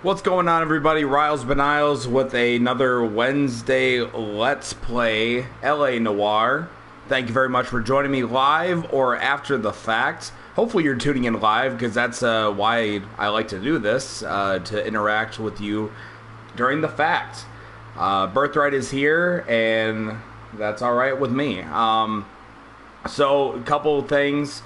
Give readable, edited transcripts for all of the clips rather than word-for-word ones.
What's going on, everybody? Riles Beniles with another Wednesday Let's Play LA Noire. Thank you very much for joining me live or after the fact. Hopefully you're tuning in live, because that's why I like to do this, to interact with you during the fact. Birthright is here, and that's alright with me. So, a couple of things.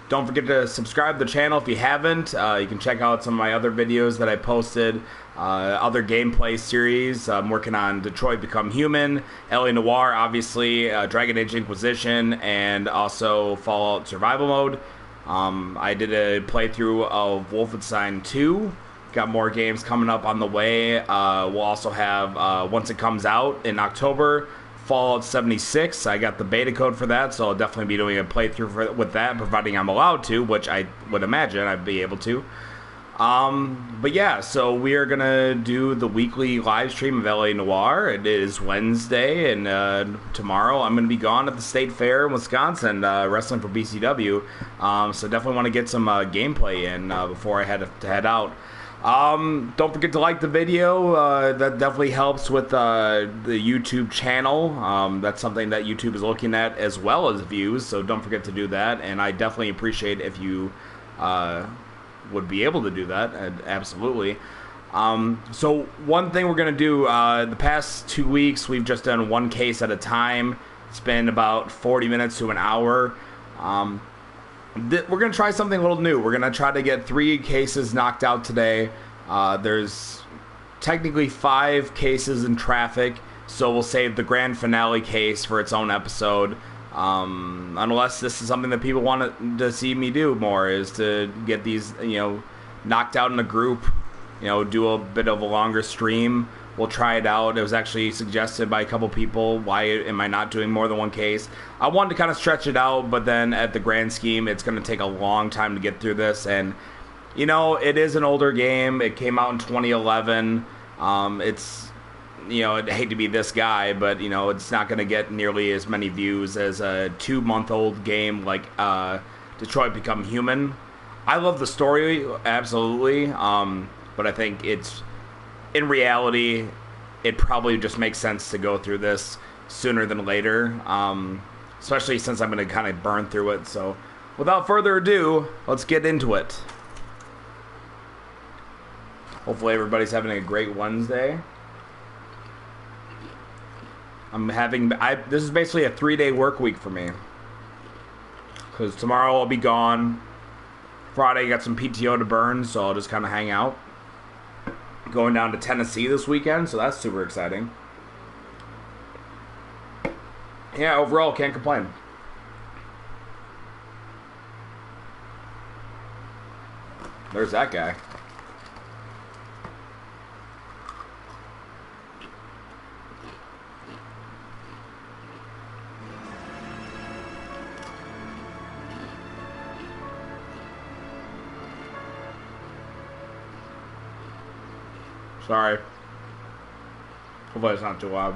Don't forget to subscribe to the channel if you haven't. You can check out some of my other videos that I posted, other gameplay series. I'm working on Detroit Become Human, LA Noire, obviously, Dragon Age Inquisition, and also Fallout Survival Mode. I did a playthrough of Wolfenstein 2. Got more games coming up on the way. We'll also have, once it comes out in October, Fallout 76. I got the beta code for that, so I'll definitely be doing a playthrough with that, providing I'm allowed to, which I would imagine I'd be able to. But yeah, so we are gonna do the weekly live stream of LA Noire. It is Wednesday, and tomorrow I'm gonna be gone at the State Fair in Wisconsin, wrestling for BCW. So definitely want to get some gameplay in before I head out. Don't forget to like the video. That definitely helps with the YouTube channel. That's something that YouTube is looking at, as well as views, so don't forget to do that. And I definitely appreciate if you would be able to do that. Absolutely. So one thing we're going to do, the past 2 weeks we've just done one case at a time. It's been about 40 minutes to an hour. We're going to try something a little new. We're going to try to get 3 cases knocked out today. There's technically 5 cases in traffic, so we'll save the grand finale case for its own episode. Unless this is something that people want to see me do more, is to get these, knocked out in a group, do a bit of a longer stream. We'll try it out. It was actually suggested by a couple people, why am I not doing more than one case? I wanted to kind of stretch it out, but then at the grand scheme, it's going to take a long time to get through this. And, it is an older game. It came out in 2011. It's, I'd hate to be this guy, but, it's not going to get nearly as many views as a 2-month-old game like Detroit Become Human. I love the story, absolutely, but I think it's... in reality, it probably just makes sense to go through this sooner than later, especially since I'm going to kind of burn through it. So, without further ado, let's get into it. Hopefully everybody's having a great Wednesday. This is basically a 3-day work week for me, because tomorrow I'll be gone. Friday, I got some PTO to burn, so I'll just kind of hang out. Going down to Tennessee this weekend, so that's super exciting. Yeah, overall, can't complain. There's that guy. Sorry. Hopefully it's not too loud.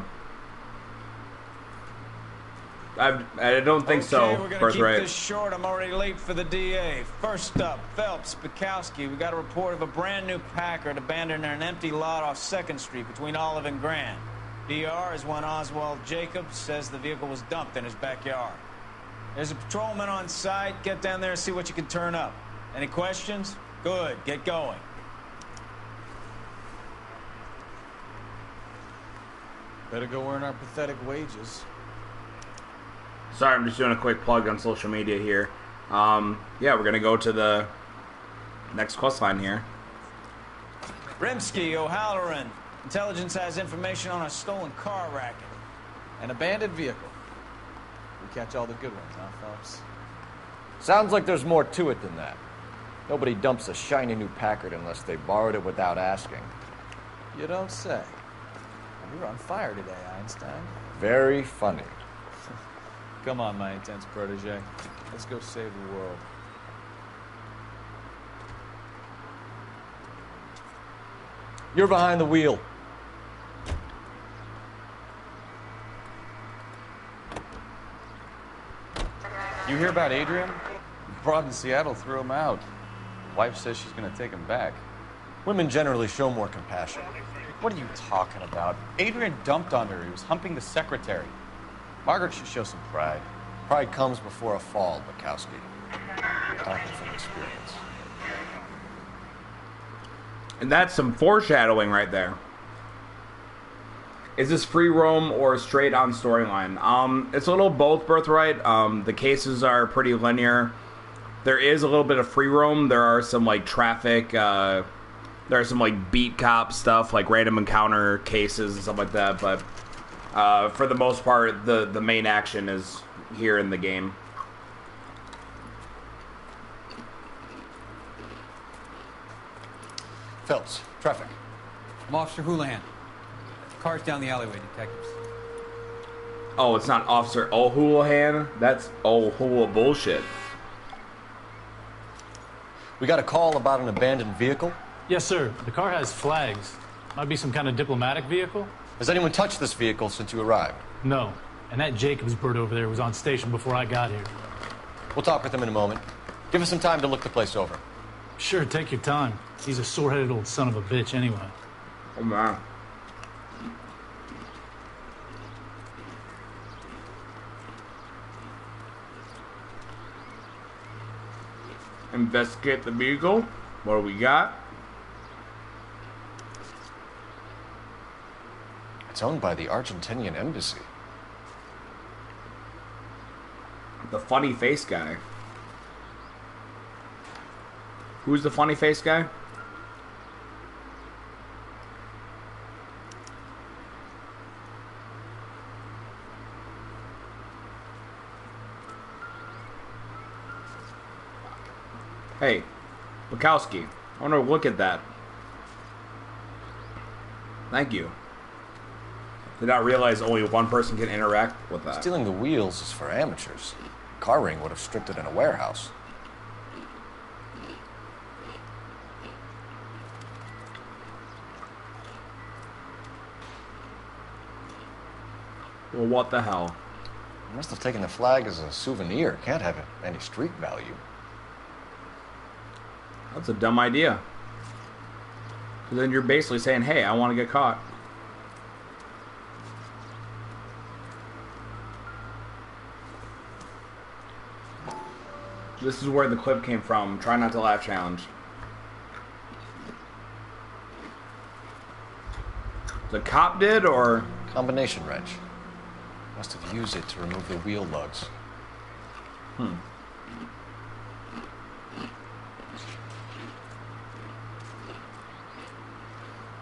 I don't think so. We're gonna keep this short. I'm already late for the DA. First up, Phelps, Bukowski. We got a report of a brand new Packard abandoned in an empty lot off 2nd Street between Olive and Grand. DR is one Oswald Jacobs says the vehicle was dumped in his backyard. There's a patrolman on site. Get down there and see what you can turn up. Any questions? Good. Get going. Better go earn our pathetic wages. Sorry, I'm just doing a quick plug on social media here. Yeah, we're going to go to the next quest line here. Rimsky, O'Halloran. Intelligence has information on a stolen car racket. An abandoned vehicle. We catch all the good ones, huh, Phelps? Sounds like there's more to it than that. Nobody dumps a shiny new Packard unless they borrowed it without asking. You don't say. You're on fire today, Einstein. Very funny. Come on, my intense protege. Let's go save the world. You're behind the wheel. You hear about Adrian? Broad in Seattle threw him out. Wife says she's gonna take him back. Women generally show more compassion. What are you talking about? Adrian dumped on her. He was humping the secretary. Margaret should show some pride. Pride comes before a fall, Bukowski. Talking from experience. And that's some foreshadowing right there. Is this free roam or straight on storyline? It's a little both, Birthright. The cases are pretty linear. There is a little bit of free roam. There are some like traffic. There are some like beat cop stuff, like random encounter cases and stuff like that. But for the most part, the main action is here in the game. Phelps, traffic. I'm Officer Houlihan. Cars down the alleyway, detectives. Oh, it's not Officer O'Houlihan? That's O'Houlihan bullshit. We got a call about an abandoned vehicle. Yes, sir. The car has flags. Might be some kind of diplomatic vehicle? Has anyone touched this vehicle since you arrived? No. And that Jacobs bird over there was on station before I got here. We'll talk with him in a moment. Give us some time to look the place over. Sure, take your time. He's a sore-headed old son of a bitch anyway. Oh, man. Investigate the vehicle. What do we got? It's owned by the Argentinian embassy. The funny face guy. Who's the funny face guy? Hey, Bukowski, I want to look at that. Thank you. Did not realize only one person can interact with that. Stealing the wheels is for amateurs. Car ring would have stripped it in a warehouse. Well, what the hell? You must have taken the flag as a souvenir. Can't have any street value. That's a dumb idea. Because then you're basically saying, hey, I want to get caught. This is where the clip came from. Try not to laugh challenge. The cop did, or? Combination wrench. Must have used it to remove the wheel lugs.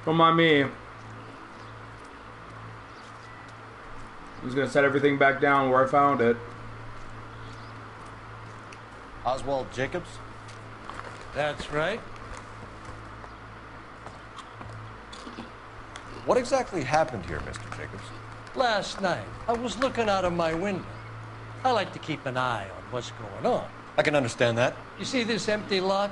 Don't mind me. I'm just gonna set everything back down where I found it. Oswald Jacobs? That's right. What exactly happened here, Mr. Jacobs? Last night, I was looking out of my window. I like to keep an eye on what's going on. I can understand that. You see this empty lot?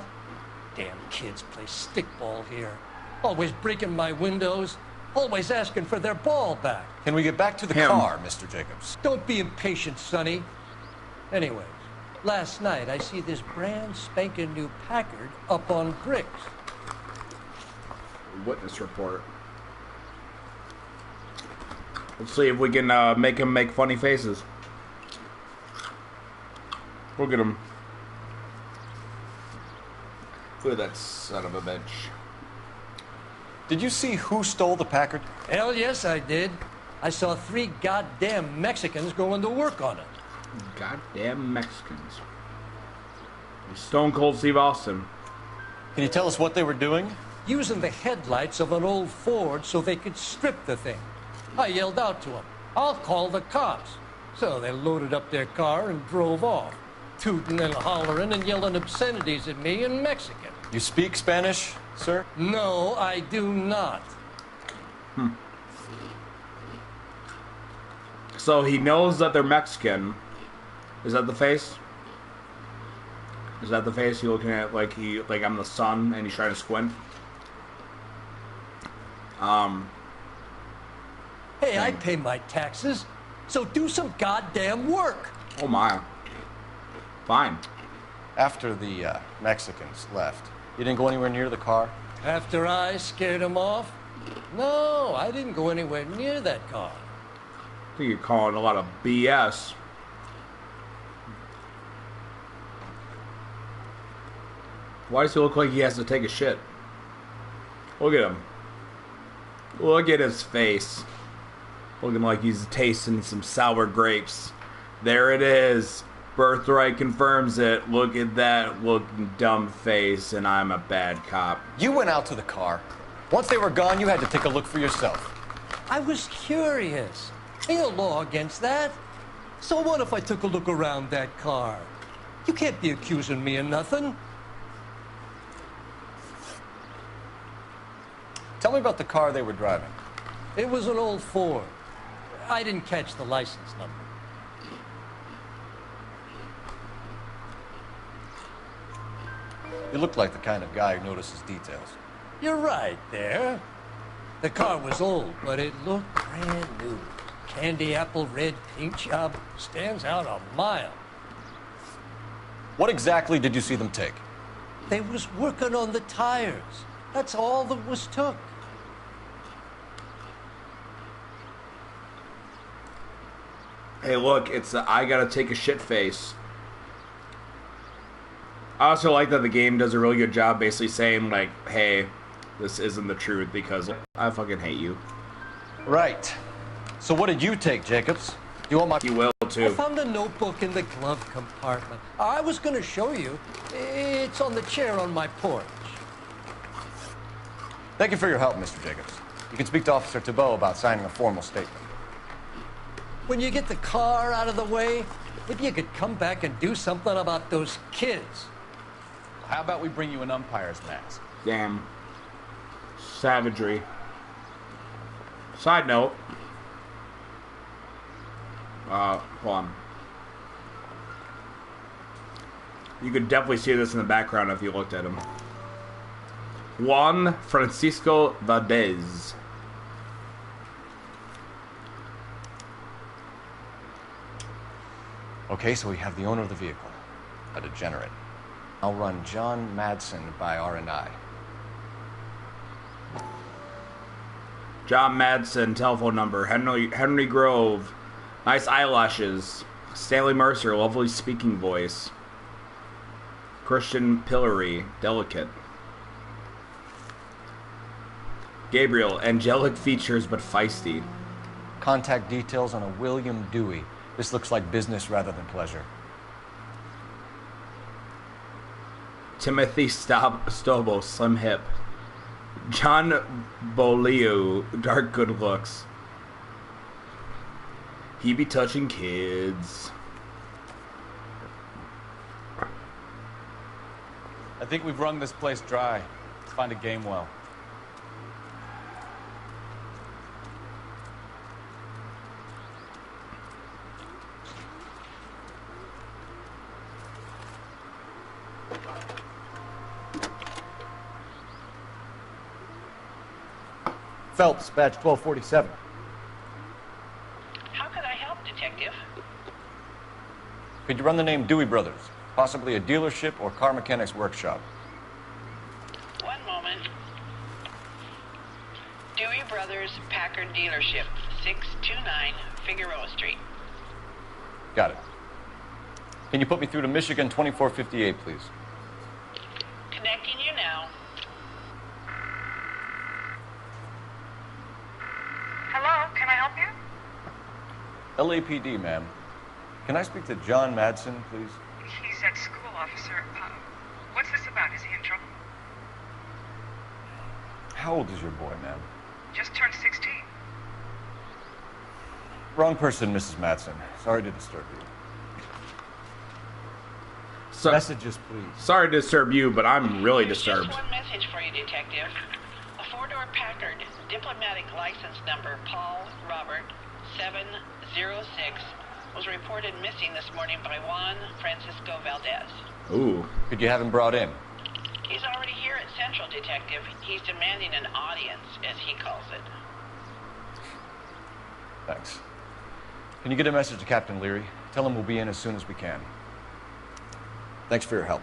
Damn kids play stickball here. Always breaking my windows. Always asking for their ball back. Can we get back to the car, Mr. Jacobs? Don't be impatient, Sonny. Anyways, last night I see this brand spanking new Packard up on bricks. Witness report. Let's see if we can make him make funny faces. Look at him. Look at that son of a bitch. Did you see who stole the Packard? Hell yes, I did. I saw 3 goddamn Mexicans going to work on it. Goddamn Mexicans. Stone Cold Steve Austin. Can you tell us what they were doing? Using the headlights of an old Ford so they could strip the thing. I yelled out to them, I'll call the cops. So they loaded up their car and drove off, tooting and hollering and yelling obscenities at me in Mexican. You speak Spanish, sir? No, I do not. So he knows that they're Mexican. Is that the face? Is that the face you're looking at? Like I'm the sun and he's trying to squint? Hey, I pay my taxes, so do some goddamn work. Oh my. Fine. After the Mexicans left, you didn't go anywhere near the car? After I scared him off? No, I didn't go anywhere near that car. I think you're calling a lot of BS. Why does he look like he has to take a shit? Look at him. Look at his face. Looking like he's tasting some sour grapes. There it is. Birthright confirms it. Look at that looking dumb face, and I'm a bad cop. You went out to the car. Once they were gone, you had to take a look for yourself. I was curious. Ain't no law against that. So what if I took a look around that car? You can't be accusing me of nothing. Tell me about the car they were driving. It was an old Ford. I didn't catch the license number. You look like the kind of guy who notices details. You're right there. The car was old, but it looked brand new. Candy apple red paint job stands out a mile. What exactly did you see them take? They was working on the tires. That's all that was took. Hey, look, it's the I gotta take a shit face. I also like that the game does a really good job basically saying, like, hey, this isn't the truth because I fucking hate you. Right. So what did you take, Jacobs? You want my... You will, I too. found a notebook in the glove compartment. I was going to show you. It's on the chair on my porch. Thank you for your help, Mr. Jacobs. You can speak to Officer Thibault about signing a formal statement. When you get the car out of the way, maybe you could come back and do something about those kids. How about we bring you an umpire's mask? Damn. Savagery. Side note. Hold on. You could definitely see this in the background if you looked at him. Juan Francisco Valdez. Okay, so we have the owner of the vehicle, a degenerate. I'll run John Madsen by R&I. John Madsen, telephone number. Henry Grove. Nice eyelashes. Stanley Mercer, lovely speaking voice. Christian Pillory, delicate. Gabriel, angelic features but feisty. Contact details on a William Dewey. This looks like business rather than pleasure. Timothy Stobo, slim hip. John Bolio, dark good looks. He be touching kids. I think we've wrung this place dry. Let's find a game well. Phelps, badge 1247. How could I help, Detective? Could you run the name Dewey Brothers? Possibly a dealership or car mechanics workshop. One moment. Dewey Brothers Packard Dealership, 629 Figueroa Street. Got it. Can you put me through to Michigan 2458, please? Connecting you now. Hello, can I help you? LAPD, ma'am. Can I speak to John Madsen, please? He's at school, officer. What's this about? Is he in trouble? How old is your boy, ma'am? Just turned 16. Wrong person, Mrs. Madsen. Sorry to disturb you. Messages, please. Sorry to disturb you, but I'm really disturbed. Just one message for you, Detective. A four-door Packard, diplomatic license number Paul Robert 706, was reported missing this morning by Juan Francisco Valdez. Ooh. Could you have him brought in? He's already here at Central, Detective. He's demanding an audience, as he calls it. Thanks. Can you get a message to Captain Leary? Tell him we'll be in as soon as we can. Thanks for your help.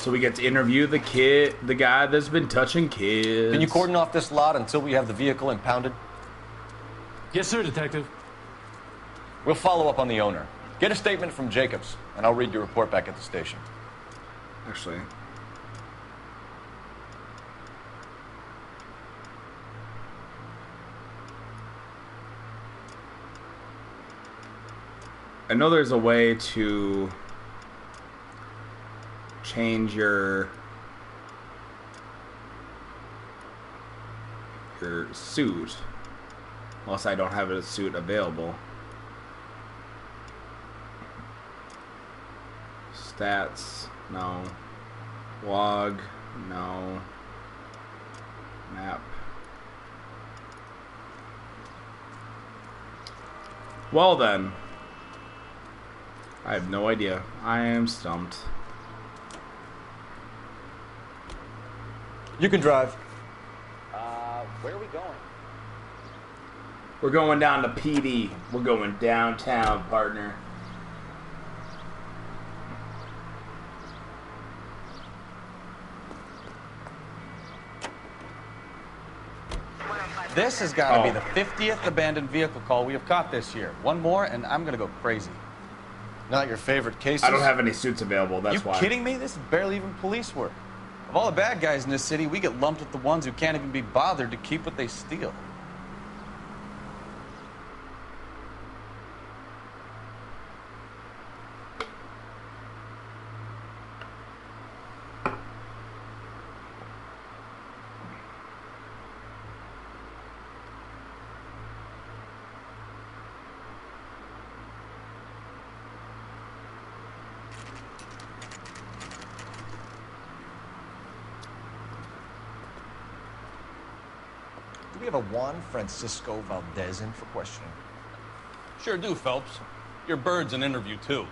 So we get to interview the guy that's been touching kids. Can you cordon off this lot until we have the vehicle impounded? Yes, sir, Detective. We'll follow up on the owner. Get a statement from Jacobs, and I'll read your report back at the station. Actually. I know there's a way to change your suit, unless I don't have a suit available. Stats, no. Log, no. Map. Well then. I have no idea. I am stumped. You can drive. Where are we going? We're going down to PD. We're going downtown, partner. This has got to be the 50th abandoned vehicle call we have caught this year. One more, and I'm going to go crazy. Not your favorite cases? I don't have any suits available, that's why. You kidding me? This is barely even police work. Of all the bad guys in this city, we get lumped with the ones who can't even be bothered to keep what they steal. Do we have a Juan Francisco Valdez in for questioning? Sure do, Phelps. Your bird's an interview, too.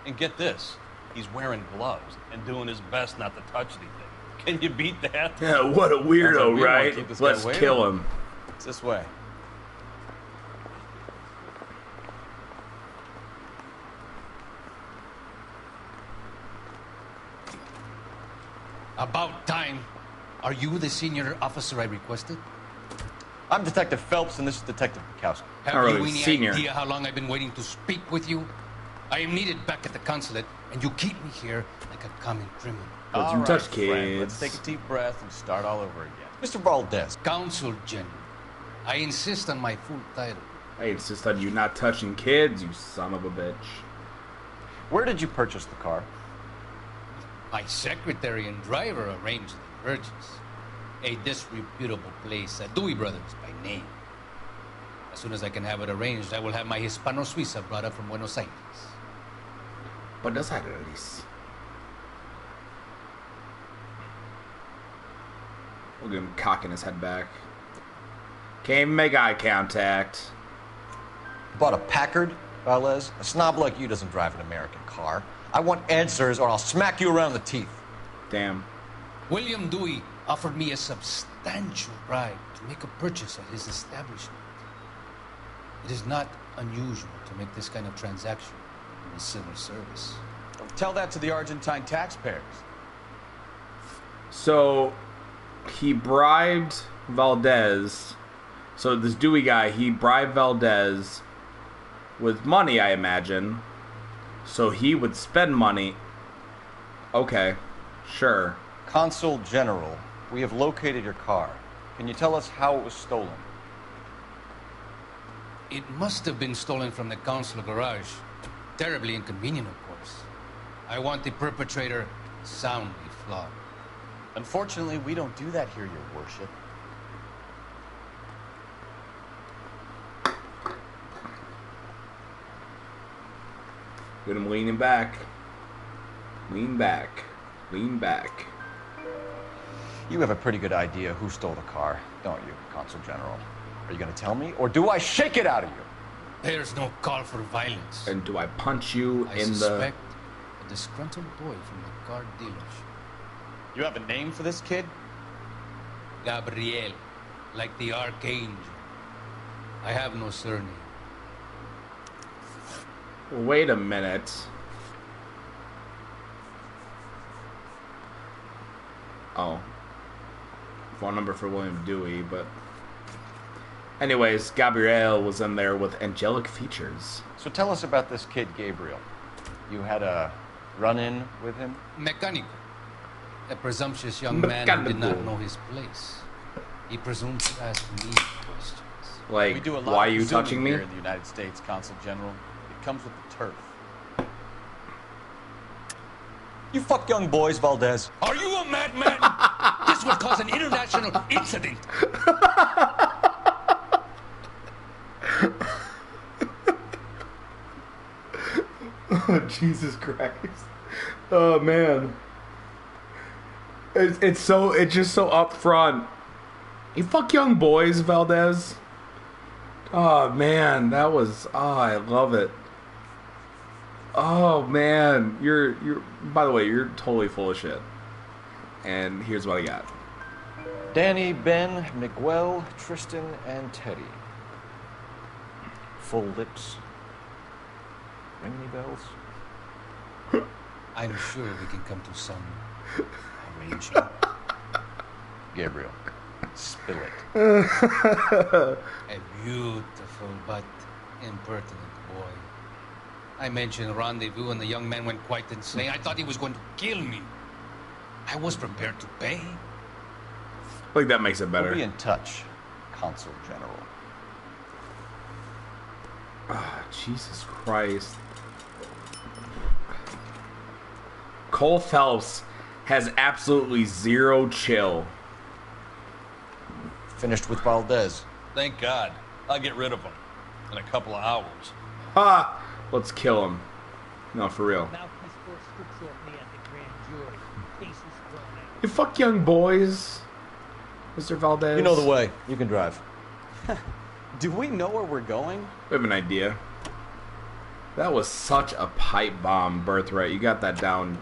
And get this, he's wearing gloves and doing his best not to touch anything. Can you beat that? Yeah, what a weirdo, Like right? Let's kill him. It's this way. About time. Are you the senior officer I requested? I'm Detective Phelps, and this is Detective Bukowski. Have Not you really any senior. idea how long I've been waiting to speak with you? I am needed back at the consulate, and you keep me here like a common criminal. Don't All you touch friend, kids. let's take a deep breath and start all over again. Mr. Valdez. Consul General. I insist on my full title. I insist on you not touching kids, you son of a bitch. Where did you purchase the car? My secretary and driver arranged the purchase. A disreputable place, Dewey Brothers by name. As soon as I can have it arranged, I will have my Hispano Suiza brought up from Buenos Aires. Buenos Aires. Look at him cocking his head back. Can't even make eye contact. Bought a Packard, Valdez? A snob like you doesn't drive an American car. I want answers, or I'll smack you around the teeth. Damn. William Dewey offered me a substantial bribe to make a purchase at his establishment. It is not unusual to make this kind of transaction in the civil service. Tell that to the Argentine taxpayers. So, he bribed Valdez. So, this Dewey guy, he bribed Valdez with money, I imagine. So, he would spend money. Okay, sure. Consul General, we have located your car. Can you tell us how it was stolen? It must have been stolen from the consul garage. Terribly inconvenient, of course. I want the perpetrator soundly flogged. Unfortunately, we don't do that here, Your Worship. Get him leaning back. Lean back. Lean back. You have a pretty good idea who stole the car, don't you, Consul General? Are you going to tell me, or do I shake it out of you? There's no call for violence. And do I punch you I in the... suspect a disgruntled boy from the car dealership. You have a name for this kid? Gabriel, like the archangel. I have no surname. Wait a minute. Oh. Phone number for William Dewey, but... Anyways, Gabrielle was in there with angelic features. So tell us about this kid, Gabriel. You had a run-in with him? Mecánico. A presumptuous young man who did not know his place. He presumed to ask me questions. Like, We do a lot why are of you zooming touching me? here in the United States, Consul General. It comes with the turf. You fuck young boys, Valdez. Are you a madman? This would cause an international incident. Oh, Jesus Christ. Oh, man. It's just so upfront. You fuck young boys, Valdez. Oh, man. That was... Oh, I love it. Oh, man. You're... By the way, you're totally full of shit. And here's what I got. Danny, Ben, Miguel, Tristan, and Teddy. Full lips. Ring any bells? I'm sure we can come to some arrangement. Gabriel, spill it. A beautiful but impertinent boy. I mentioned rendezvous and the young man went quite insane. I thought he was going to kill me. I was prepared to pay. I think that makes it better. We'll be in touch, Consul General. Oh, Jesus Christ. Cole Phelps has absolutely zero chill. Finished with Valdez. Thank God. I'll get rid of him in a couple of hours. Ha! Let's kill him. No, for real. You fuck young boys, Mr. Valdez. You know the way. You can drive. Do we know where we're going? We have an idea. That was such a pipe bomb, Birthright. You got that down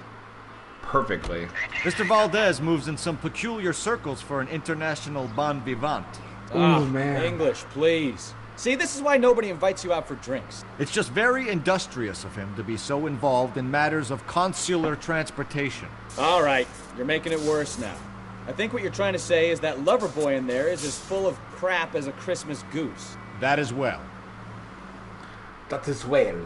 perfectly. Mr. Valdez moves in some peculiar circles for an international bon vivant. Oh, man. English, please. See, this is why nobody invites you out for drinks. It's just very industrious of him to be so involved in matters of consular transportation. All right, you're making it worse now. I think what you're trying to say is that lover boy in there is as full of crap as a Christmas goose. That as well. That is well.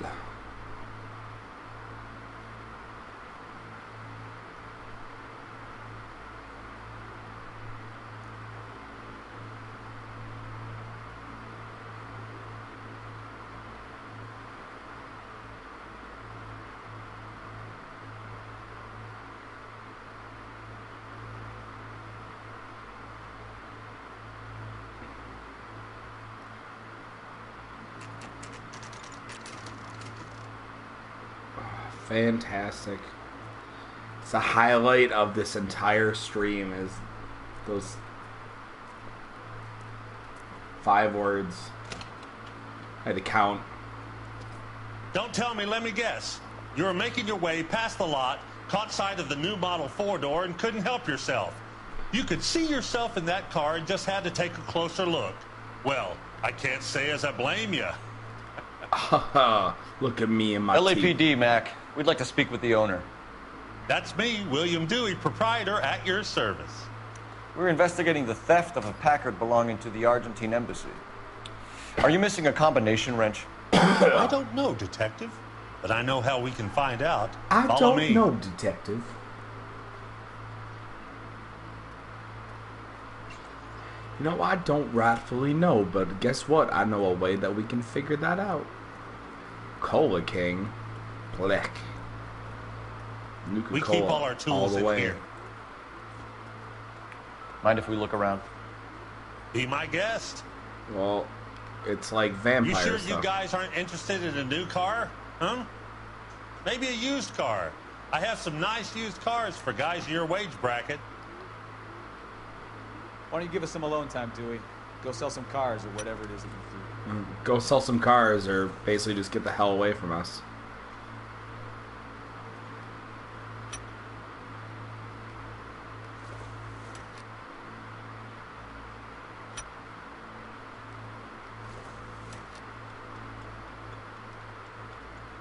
Fantastic. It's the highlight of this entire stream is those 5 words. I had to count. Don't tell me, let me guess. You were making your way past the lot, caught sight of the new model 4-door, and couldn't help yourself. You could see yourself in that car and just had to take a closer look. Well, I can't say as I blame you. Look at me and my LAPD, teeth. Mac. We'd like to speak with the owner. That's me, William Dewey, proprietor, at your service. We're investigating the theft of a Packard belonging to the Argentine embassy. Are you missing a combination wrench? I don't know, detective, but I know how we can find out. I Follow me. don't know, detective. You know, I don't rightfully know, but guess what? I know a way that we can figure that out. Cola King. Black. We keep all our tools in here. Mind if we look around? Be my guest. Well, it's like vampire You sure stuff. you guys aren't interested in a new car? Huh? Maybe a used car. I have some nice used cars for guys in your wage bracket. Why don't you give us some alone time, Dewey? Go sell some cars or whatever it is that you do. Go sell some cars or basically just get the hell away from us.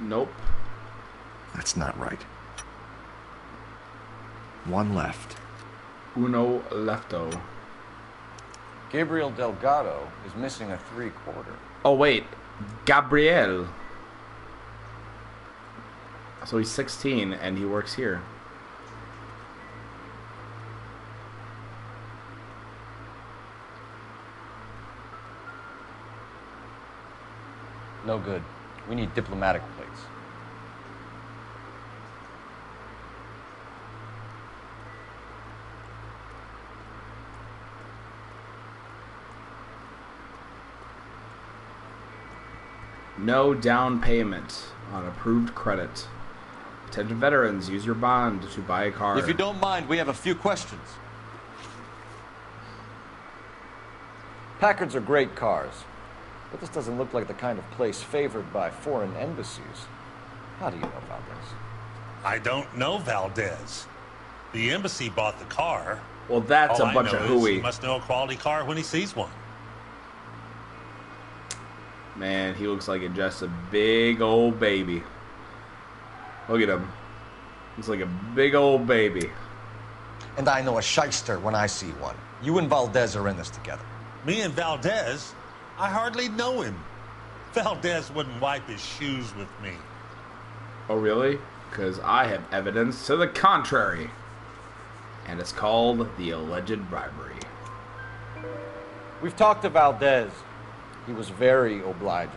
Nope. That's not right. One left. Uno lefto. Gabriel Delgado is missing a 3/4. Oh, wait. Gabriel. So he's 16 and he works here. No good. We need diplomatic plates. No down payment on approved credit. Attention veterans, use your bond to buy a car. If you don't mind, we have a few questions. Packards are great cars, but this doesn't look like the kind of place favored by foreign embassies. How do you know about this? I don't know Valdez. The embassy bought the car. Well, that's All a bunch I of know is hooey. He must know a quality car when he sees one. Man, he looks like just a big old baby. Look at him. Looks like a big old baby. And I know a shyster when I see one. You and Valdez are in this together. Me and Valdez? I hardly know him. Valdez wouldn't wipe his shoes with me. Oh, really? Because I have evidence to the contrary. And it's called the alleged bribery. We've talked to Valdez. He was very obliging.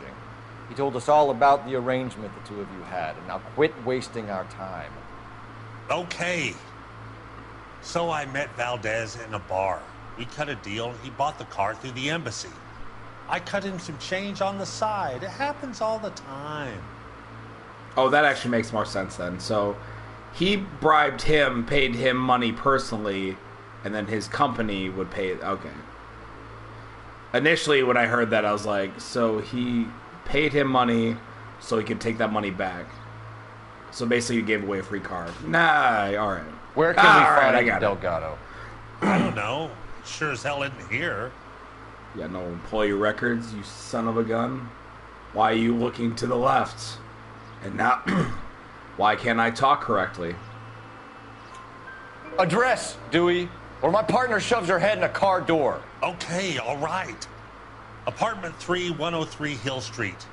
He told us all about the arrangement the two of you had, and now quit wasting our time. Okay. So I met Valdez in a bar. We cut a deal, and he bought the car through the embassy. I cut him some change on the side. It happens all the time. Oh, that actually makes more sense then. So he bribed him, paid him money personally, and then his company would pay it. Okay. Initially, when I heard that, I was like, so he paid him money so he could take that money back. So basically, you gave away a free car. Nah, all right. Where can we find Delgado? I don't know. Sure as hell isn't here. You got no employee records, you son of a gun? Why are you looking to the left? And now, why can't I talk correctly? Address, Dewey, or my partner shoves your head in a car door. Okay, all right. Apartment 3, 103 Hill Street.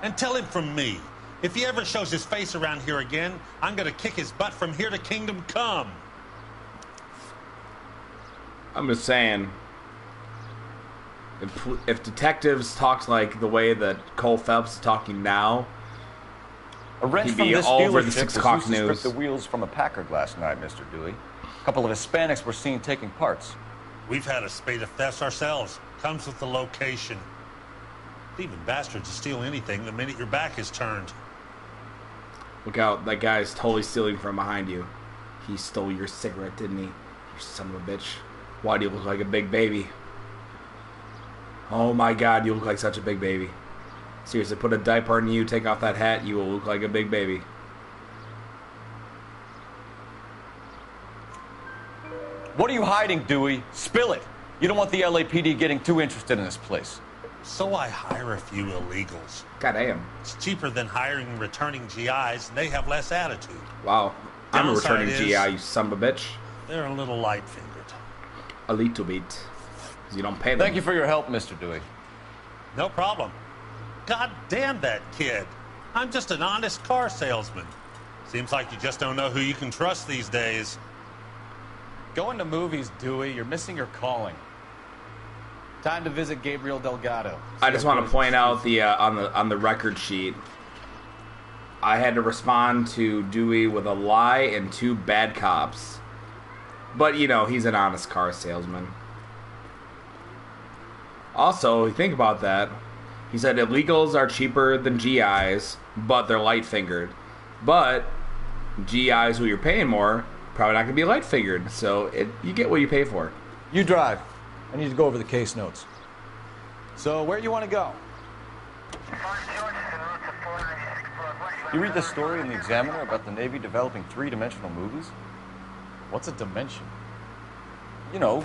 And tell him from me, if he ever shows his face around here again, I'm gonna kick his butt from here to Kingdom Come. I'm just saying, if detectives talked like the way that Cole Phelps is talking now, A wrench he'd from be this all over dealership the 6 was o'clock used to strip news. the wheels from a Packard last night, Mr. Dewey. A couple of Hispanics were seen taking parts. We've had a spate of thefts ourselves. Comes with the location. Thieving bastards will steal anything the minute your back is turned. Look out, that guy's totally stealing from behind you. He stole your cigarette, didn't he? You son of a bitch. Why do you look like a big baby? Oh my god, you look like such a big baby. Seriously, put a diaper on you, take off that hat, you will look like a big baby. What are you hiding, Dewey? Spill it. You don't want the LAPD getting too interested in this place. So I hire a few illegals. Goddamn. It's cheaper than hiring returning GIs, and they have less attitude. Wow. I'm a Downside returning is, GI, you son of a bitch. They're a little light-fingered. A little bit. 'Cause you don't pay them. Thank you for your help, Mr. Dewey. No problem. God damn that kid. I'm just an honest car salesman. Seems like you just don't know who you can trust these days. Going to movies, Dewey. You're missing your calling. Time to visit Gabriel Delgado. I just want to point out the on the record sheet, I had to respond to Dewey with a lie and 2 bad cops. But, you know, he's an honest car salesman. Also, think about that. He said illegals are cheaper than GIs, but they're light-fingered. But GIs who you're paying more, probably not going to be light-fingered. So you get what you pay for. You drive. I need to go over the case notes. So, where do you want to go? You read the story in the Examiner about the Navy developing 3-dimensional movies? What's a dimension? You know,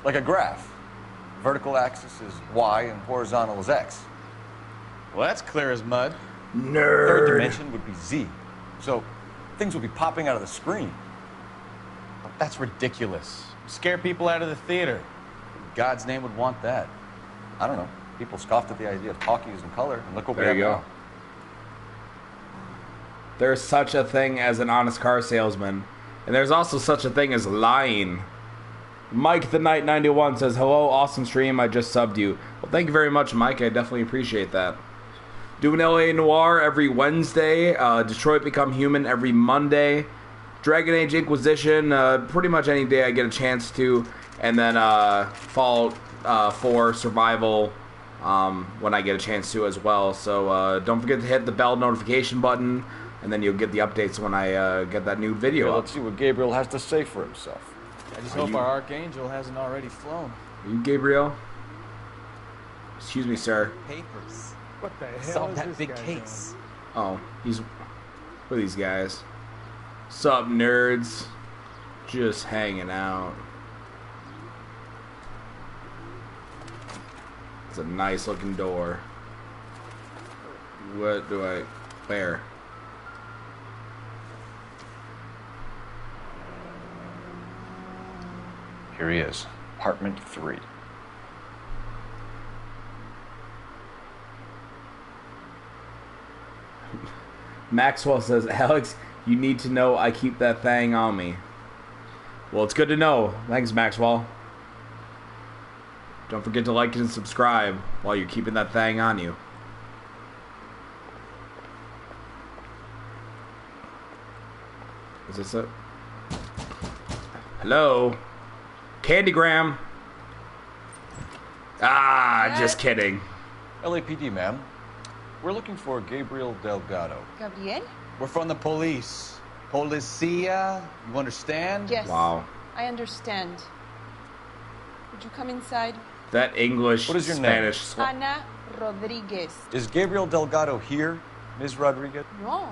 like a graph. Vertical axis is Y and horizontal is X. Well, that's clear as mud. Nerd. Third dimension would be Z. So things would be popping out of the screen. That's ridiculous. Scare people out of the theater. In God's name would want that. I don't know. People scoffed at the idea of talkies in color, and look what There we you have go. now. There's such a thing as an honest car salesman, and there's also such a thing as lying. Mike the Knight 91 says, "Hello, awesome stream. I just subbed you." Well, thank you very much, Mike. I definitely appreciate that. Doing LA Noire every Wednesday. Detroit Become Human every Monday. Dragon Age Inquisition pretty much any day I get a chance to, and then Fallout 4 Survival when I get a chance to as well. So don't forget to hit the bell notification button, and then you'll get the updates when I get that new video up. Let's see what Gabriel has to say for himself. I just hope our Archangel hasn't already flown. Are you Gabriel? Excuse me, sir. Papers. What the hell Solve is that this big guy case. Oh, he's... Who are these guys? Sup, nerds? Just hanging out. It's a nice looking door. What do I... Where? Here he is. Apartment 3. Maxwell says, "Alex, you need to know I keep that thing on me." Well, it's good to know. Thanks, Maxwell. Don't forget to like and subscribe while you're keeping that thing on you. Is this it? Hello? Candygram. Ah, just kidding. LAPD, ma'am. We're looking for Gabriel Delgado. Gabriel? We're from the police. Policia, you understand? Yes. Wow. I understand. Would you come inside? That English, What is your Spanish. name? Ana Rodriguez. Is Gabriel Delgado here, Ms. Rodriguez? No.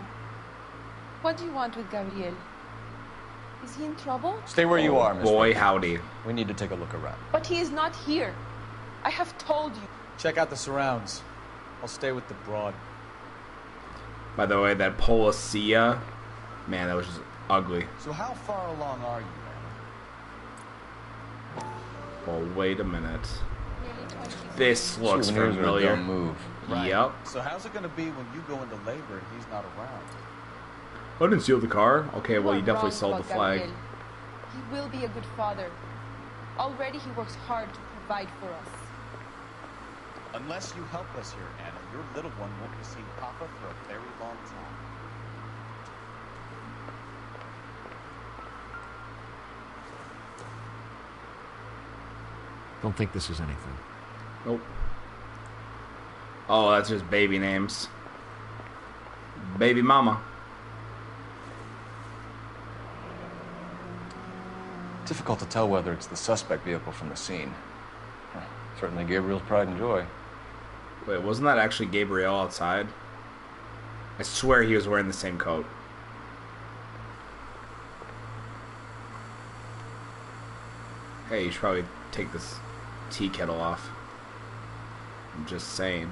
What do you want with Gabriel? Is he in trouble? Stay where you are, Ms. Boy, Rodriguez. howdy. We need to take a look around. But he is not here. I have told you. Check out the surrounds. I'll stay with the broad. By the way, that Policia, man, that was just ugly. So how far along are you, man? Well, wait a minute. This looks Souvenirs are a familiar. dumb move. Yep. So how's it going to be when you go into labor and he's not around? I didn't steal the car. Okay, well, You you are definitely wrong sold the about flag. Gabriel. He will be a good father. Already he works hard to provide for us. Unless you help us here, Anna, your little one won't be seeing Papa for a very long time. Don't think this is anything. Nope. Oh, that's just baby names. Baby mama. Difficult to tell whether it's the suspect vehicle from the scene. Certainly Gabriel's pride and joy. Wait, wasn't that actually Gabriel outside? I swear he was wearing the same coat. Hey, you should probably take this tea kettle off. I'm just saying.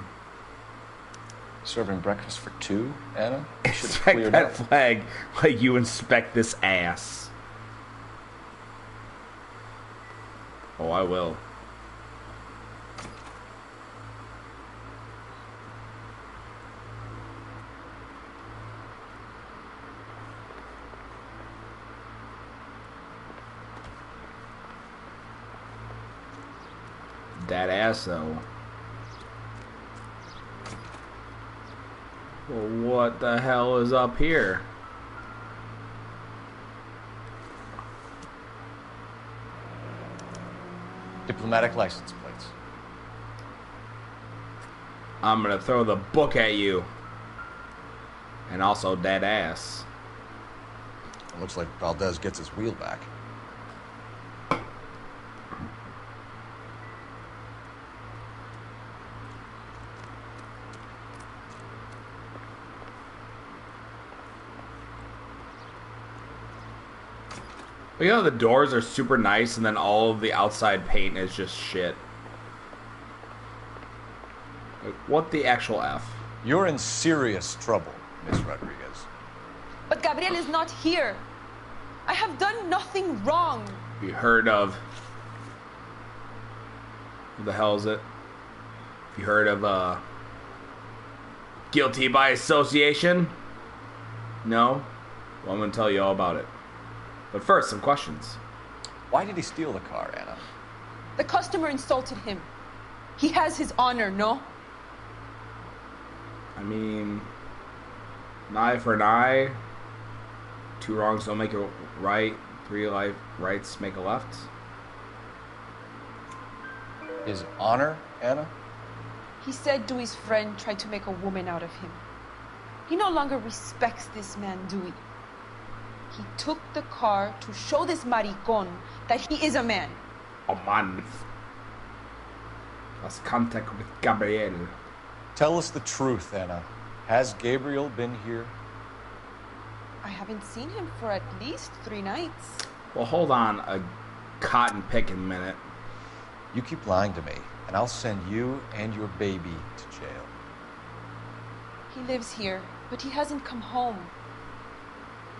Serving breakfast for two, Anna? You should have Inspect cleared that up. flag like you inspect this ass. Oh, I will. That ass, though. Well, what the hell is up here? Diplomatic license plates. I'm gonna throw the book at you. And also that ass. It looks like Valdez gets his wheel back. But you know, the doors are super nice, and then all of the outside paint is just shit. Like, what the actual F? You're in serious trouble, Miss Rodriguez. But Gabriel is not here. I have done nothing wrong. You heard of... Who the hell is it? You heard of, guilty by association? No? Well, I'm going to tell you all about it. But first, some questions. Why did he steal the car, Anna? The customer insulted him. He has his honor, no? I mean... An eye for an eye. 2 wrongs don't make a right. 3 rights make a left. His honor, Anna? He said Dewey's friend tried to make a woman out of him. He no longer respects this man, Dewey. He took the car to show this maricon that he is a man. A man. Lost contact with Gabriel. Tell us the truth, Anna. Has Gabriel been here? I haven't seen him for at least 3 nights. Well, hold on a cotton-picking minute. You keep lying to me, and I'll send you and your baby to jail. He lives here, but he hasn't come home.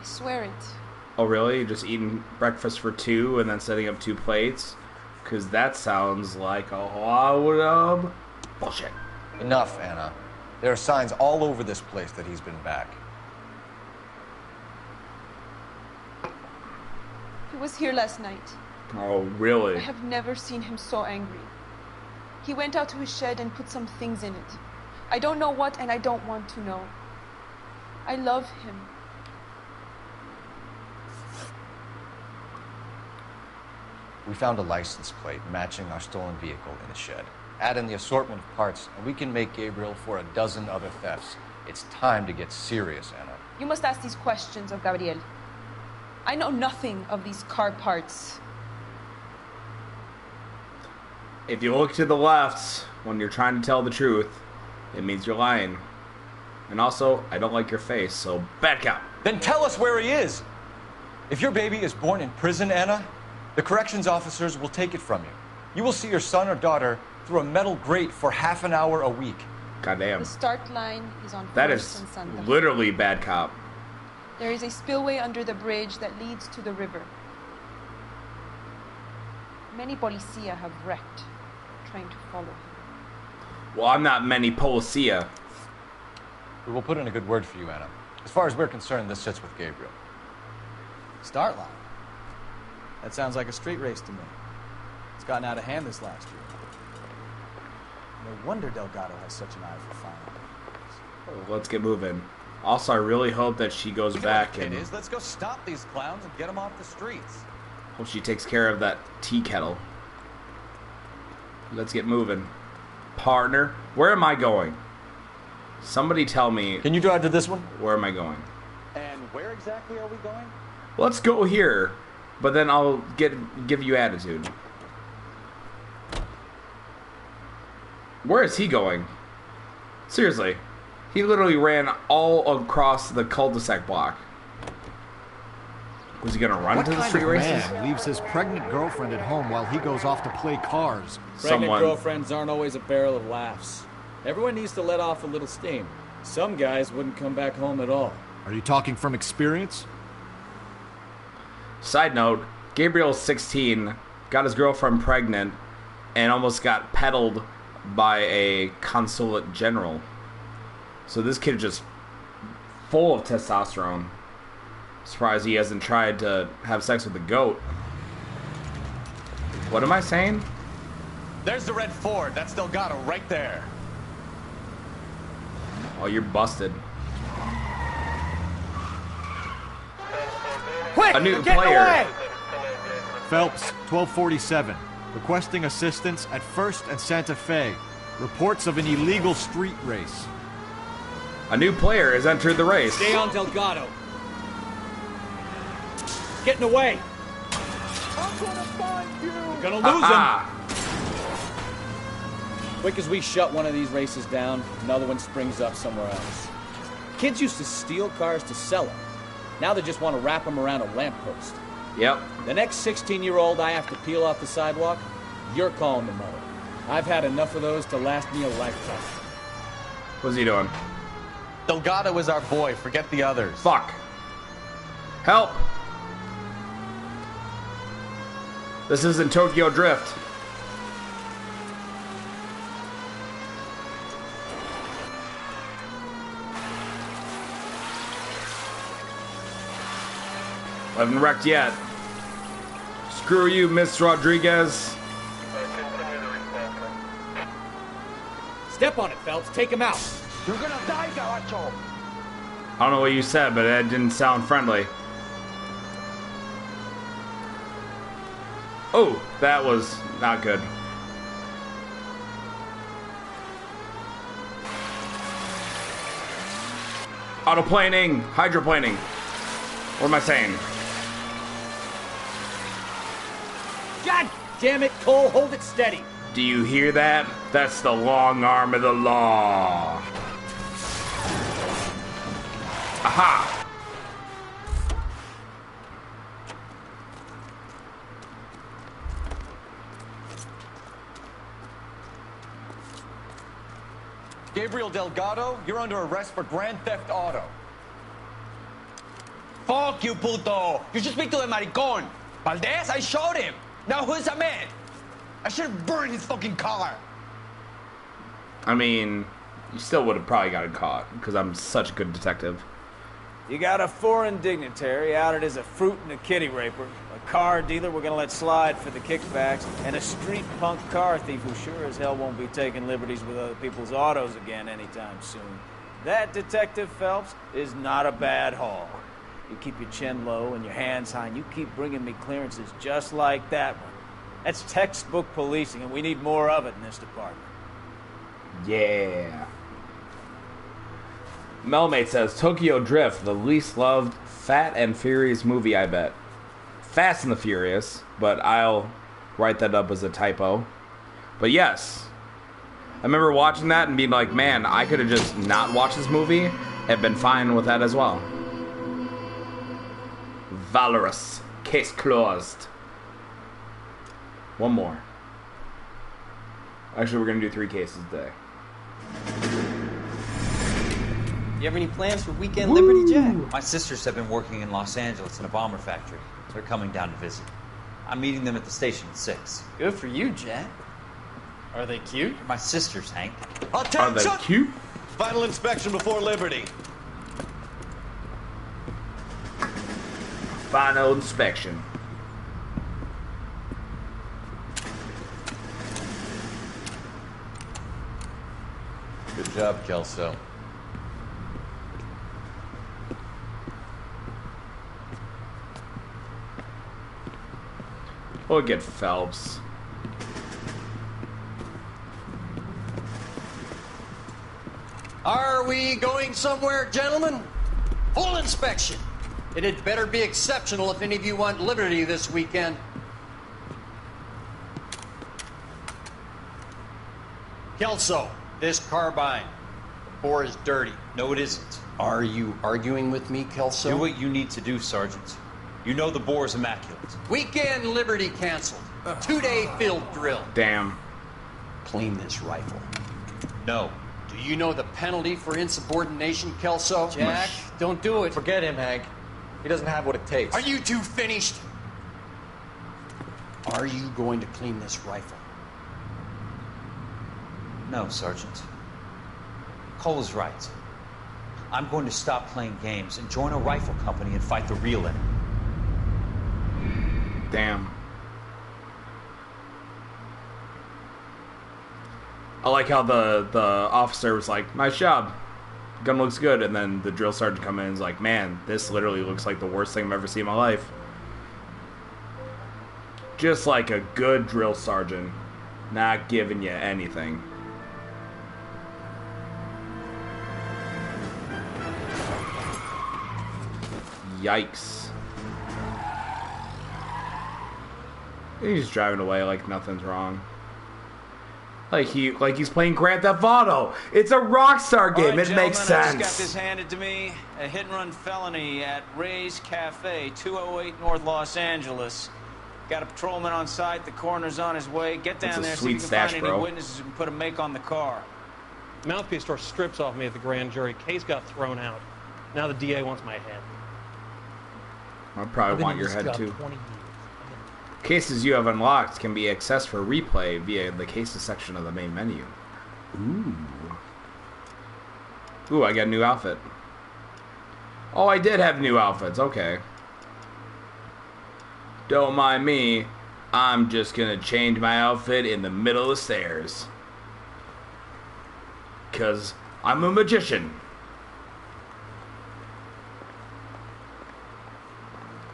I swear it. Oh, really? Just eating breakfast for 2 and then setting up 2 plates? Because that sounds like a lot of bullshit. Enough, Anna. There are signs all over this place that he's been back. He was here last night. Oh, really? I have never seen him so angry. He went out to his shed and put some things in it. I don't know what, and I don't want to know. I love him. We found a license plate matching our stolen vehicle in the shed. Add in the assortment of parts, and we can make Gabriel for a dozen other thefts. It's time to get serious, Anna. You must ask these questions of Gabriel. I know nothing of these car parts. If you look to the left when you're trying to tell the truth, it means you're lying. And also, I don't like your face, so back up. Then tell us where he is. If your baby is born in prison, Anna, the corrections officers will take it from you. You will see your son or daughter through a metal grate for half an hour a week. Goddamn. The start line is on That First is and Santa. literally bad cop. There is a spillway under the bridge that leads to the river. Many policia have wrecked trying to follow him. Well, I'm not many policia. We will put in a good word for you, Anna. As far as we're concerned, this sits with Gabriel. Start line. That sounds like a street race to me. It's gotten out of hand this last year. No wonder Delgado has such an eye for firearms. Let's get moving. Also, I really hope that she goes back and Let's go stop these clowns and get them off the streets. hope she takes care of that tea kettle. Let's get moving. Partner, where am I going? Somebody tell me. Can you drive to this one? Where am I going? And where exactly are we going? Let's go here, but then I'll give you attitude. Where is he going? Seriously. He literally ran all across the cul-de-sac block. Was he gonna run What to the kind street of races? man leaves his pregnant girlfriend at home while he goes off to play cars? Pregnant girlfriends aren't always a barrel of laughs. Everyone needs to let off a little steam. Some guys wouldn't come back home at all. Are you talking from experience? Side note, Gabriel's 16, got his girlfriend pregnant, and almost got peddled by a consulate general. So this kid is just full of testosterone. Surprised he hasn't tried to have sex with a goat. What am I saying? There's the red Ford. That's Delgado right there. Oh, you're busted. Quick! A new get player. Away! Phelps, 1247. Requesting assistance at First and Santa Fe. Reports of an illegal street race. A new player has entered the race. Stay on Delgado. Getting away. I'm gonna find you! We're gonna lose him. Quick as we shut one of these races down, another one springs up somewhere else. Kids used to steal cars to sell them. Now they just want to wrap them around a lamppost. Yep. The next 16-year-old I have to peel off the sidewalk, you're calling the mower. I've had enough of those to last me a lifetime. What's he doing? Delgado is our boy. Forget the others. Fuck. Help. This isn't Tokyo Drift. I haven't wrecked yet. Screw you, Miss Rodriguez. Step on it, Phelps. Take him out. You're gonna die, Garacho. I don't know what you said, but it didn't sound friendly. Oh, that was not good. Autoplaning, hydroplaning. What am I saying? God damn it, Cole, hold it steady. Do you hear that? That's the long arm of the law. Aha! Gabriel Delgado, you're under arrest for grand theft auto. Fuck you, puto. You should speak to the maricón. Valdez, I showed him. Now who's a man? I should have burned his fucking car. I mean, you still would have probably gotten caught, because I'm such a good detective. You got a foreign dignitary outed as a fruit and a kitty raper, a car dealer we're gonna let slide for the kickbacks, and a street punk car thief who sure as hell won't be taking liberties with other people's autos again anytime soon. That, Detective Phelps, is not a bad haul. You keep your chin low and your hands high, and you keep bringing me clearances just like that one. That's textbook policing, and we need more of it in this department. Yeah. Melmate says, Tokyo Drift, the least loved Fat and Furious movie, I bet. Fast and the Furious, but I'll write that up as a typo. But yes, I remember watching that and being like, man, I could have just not watched this movie and been fine with that as well. Valorous. Case closed. One more. Actually, we're going to do 3 cases today. You have any plans for weekend Liberty, Jack? My sisters have been working in Los Angeles in a bomber factory. They're coming down to visit. I'm meeting them at the station at 6. Good for you, Jack. Are they cute? They're my sisters, Hank. Are they cute? Final inspection before Liberty. Final inspection. Good job, Kelso. Look at Phelps. Are we going somewhere, gentlemen? Full inspection. It had better be exceptional if any of you want liberty this weekend. Kelso, this carbine. The bore is dirty. No, it isn't. Are you arguing with me, Kelso? Do what you need to do, Sergeant. You know the bore is immaculate. Weekend liberty canceled. 2-day field drill. Damn. Clean this rifle. No. Do you know the penalty for insubordination, Kelso? Jack, don't do it. Forget him, Hank. He doesn't have what it takes. Are you two finished? Are you going to clean this rifle? No, Sergeant. Cole is right. I'm going to stop playing games and join a rifle company and fight the real enemy. Damn. I like how the officer was like, nice job. Gun looks good. And then the drill sergeant come in and is like, man, this literally looks like the worst thing I've ever seen in my life. Just like a good drill sergeant. Not giving you anything. Yikes. He's driving away like nothing's wrong. Like he's playing Grand Theft Auto. It's a Rockstar game. Right, it makes sense. I just got this handed to me. A hit-and-run felony at Ray's Cafe, 208 North Los Angeles. Got a patrolman on site. The coroner's on his way. Get down there, see if you can stash, find any witnesses who can put a make on the car. Mouthpiece tore strips off me at the grand jury. Case got thrown out. Now the DA wants my head. I probably want your head too. Cases you have unlocked can be accessed for replay via the cases section of the main menu. Ooh, I got a new outfit. Oh, I did have new outfits. Okay. Don't mind me. I'm just gonna change my outfit in the middle of the stairs. 'Cause I'm a magician.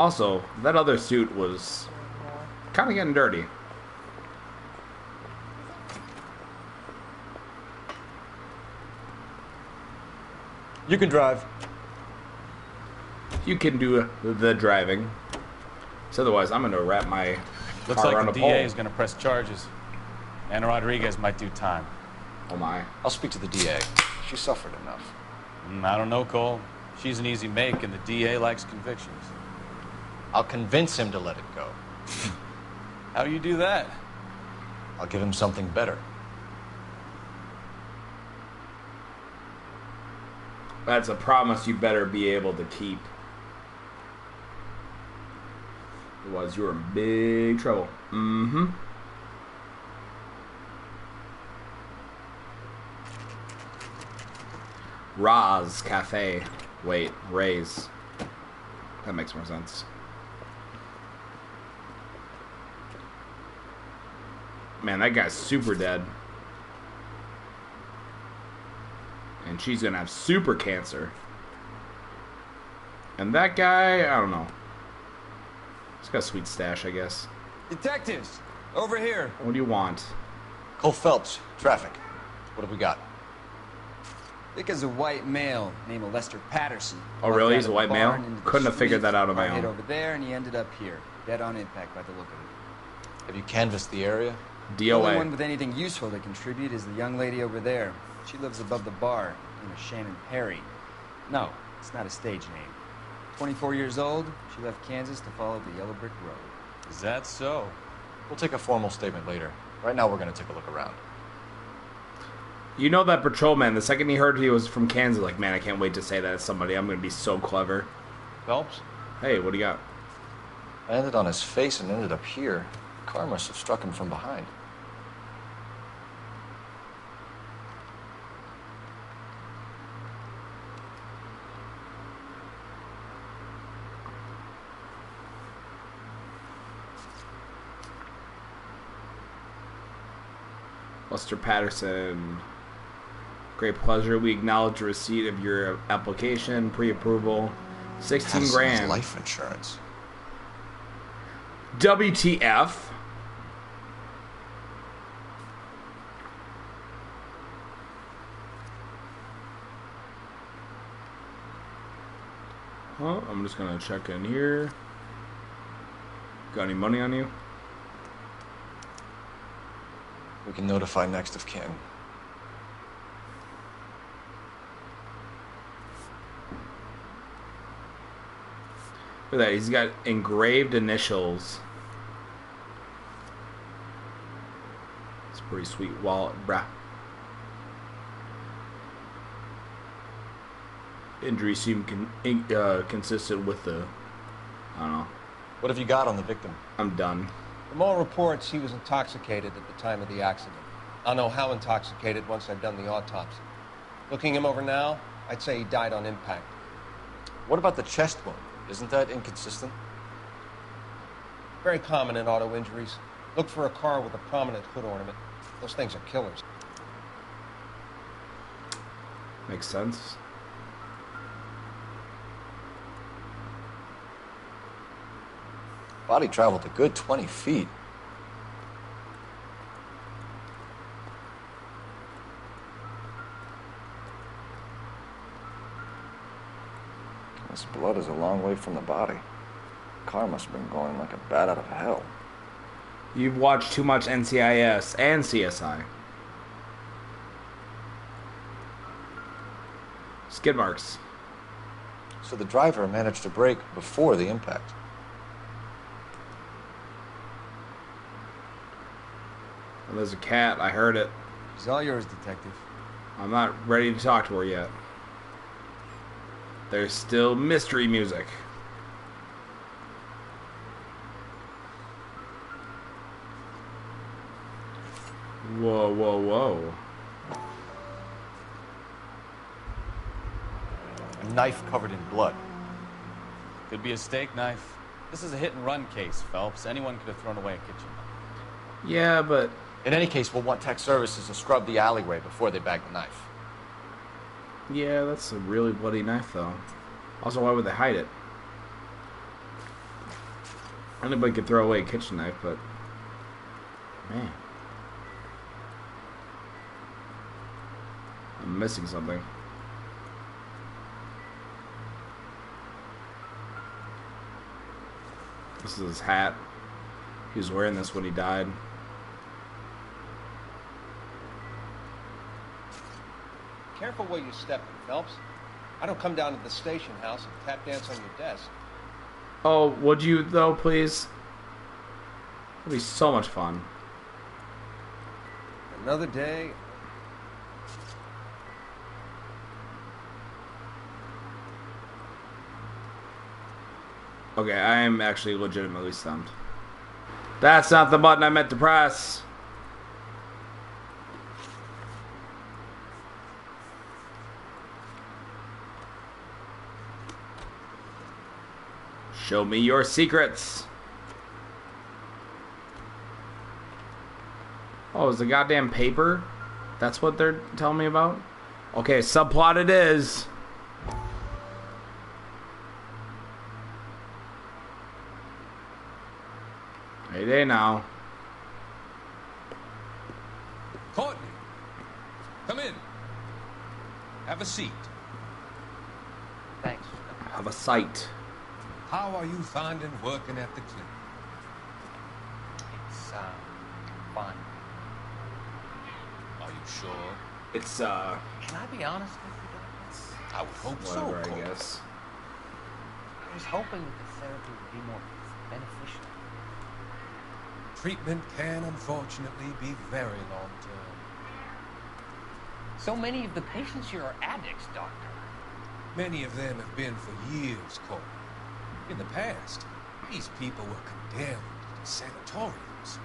Also, that other suit was kind of getting dirty. You can drive. You can do the driving. So otherwise, I'm going to wrap my Looks car like around the a pole. DA is going to press charges. And Rodriguez might do time. Oh my. I'll speak to the DA. She suffered enough. I don't know, Cole. She's an easy make, and the DA likes convictions. I'll convince him to let it go. How do you do that? I'll give him something better. That's a promise you better be able to keep. Otherwise, you're in big trouble. Mm-hmm. Roz Cafe. Wait, Ray's. That makes more sense. Man, that guy's super dead. And she's gonna have super cancer. And that guy, I don't know. He's got a sweet stash, I guess. Detectives, over here. What do you want? Cole Phelps, traffic. What have we got? Vic is a white male named Lester Patterson. Oh, really? He's a white male? Barn into the Couldn't have figured street. that out on my Car hit own. over there, and he ended up here, dead on impact by the look of it. Have you canvassed the area? The only DOA. one with anything useful to contribute is the young lady over there. She lives above the bar, named Shannon Perry. No, it's not a stage name. 24 years old, she left Kansas to follow the yellow brick road. Is that so? We'll take a formal statement later. Right now, we're going to take a look around. You know that patrolman, the second he heard he was from Kansas, like, man, I can't wait to say that to somebody. I'm going to be so clever. Phelps? Hey, what do you got? I landed on his face and ended up here. The car must have struck him from behind. Lester Patterson. Great pleasure. We acknowledge the receipt of your application, pre-approval. 16 Patterson's grand. life insurance. WTF? Well, I'm just gonna check in here. Got any money on you? We can notify next of kin. Look at that, he's got engraved initials. It's a pretty sweet wallet, bruh. Injuries seem consistent with the... I don't know. What have you got on the victim? I'm done. From all reports, he was intoxicated at the time of the accident. I'll know how intoxicated once I've done the autopsy. Looking him over now, I'd say he died on impact. What about the chest wound? Isn't that inconsistent? Very common in auto injuries. Look for a car with a prominent hood ornament. Those things are killers. Makes sense. Body traveled a good 20 feet. This blood is a long way from the body. The car must have been going like a bat out of hell. You've watched too much NCIS and CSI. Skid marks. So the driver managed to brake before the impact. Well, there's a cat. I heard it. She's all yours, detective. I'm not ready to talk to her yet. There's still mystery music. Whoa, whoa, whoa. A knife covered in blood. Could be a steak knife. This is a hit-and-run case, Phelps. Anyone could have thrown away a kitchen knife. Yeah, but... In any case, we'll want tech services to scrub the alleyway before they bag the knife. Yeah, that's a really bloody knife, though. Also, why would they hide it? Anybody could throw away a kitchen knife, but... Man. I'm missing something. This is his hat. He was wearing this when he died. Careful where you step, Phelps. I don't come down to the station house and tap dance on your desk. Oh, would you, though, please? It'd be so much fun. Another day. Okay, I am actually legitimately stumped. That's not the button I meant to press. Show me your secrets. Oh, is the goddamn paper? That's what they're telling me about? Okay, subplot it is. Hey there now. Courtney, come in. Have a seat. Thanks. Have a sight. How are you finding working at the clinic? It's, fun. Are you sure? It's, Can I be honest with you, Doctor? I would hope whatever, so, I guess. I was hoping that the therapy would be more beneficial. Treatment can, unfortunately, be very long-term. So many of the patients here are addicts, Doctor. Many of them have been for years, Courtney. In the past, these people were condemned to sanatoriums.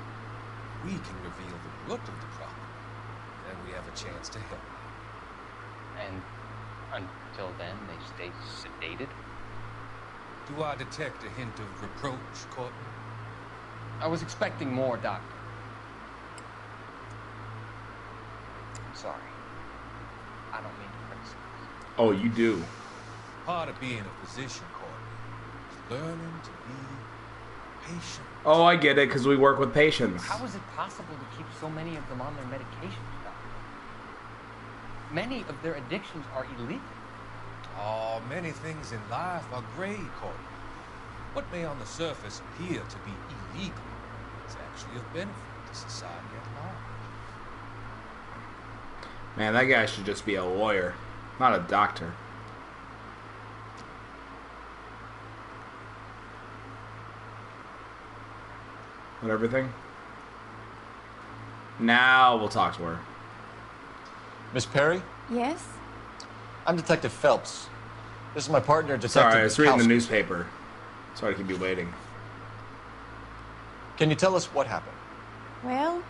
We can reveal the root of the problem, and we have a chance to help. And until then, they stay sedated? Do I detect a hint of reproach, Courtney? I was expecting more, Doctor. I'm sorry. I don't mean to criticize. Oh, you do. Part of being a physician, Courtney, is learning to be patient. Oh, I get it, because we work with patients. How is it possible to keep so many of them on their medications, Doctor? Many of their addictions are illegal. Oh, many things in life are gray, Courtney. What may on the surface appear to be illegal is actually of benefit to society at large. Man, that guy should just be a lawyer, not a doctor. With everything? Now we'll talk to her. Miss Perry? Yes? I'm Detective Phelps. This is my partner, Detective Sorry, I was reading the Bukowski. newspaper. Sorry to keep you waiting. Can you tell us what happened? Well,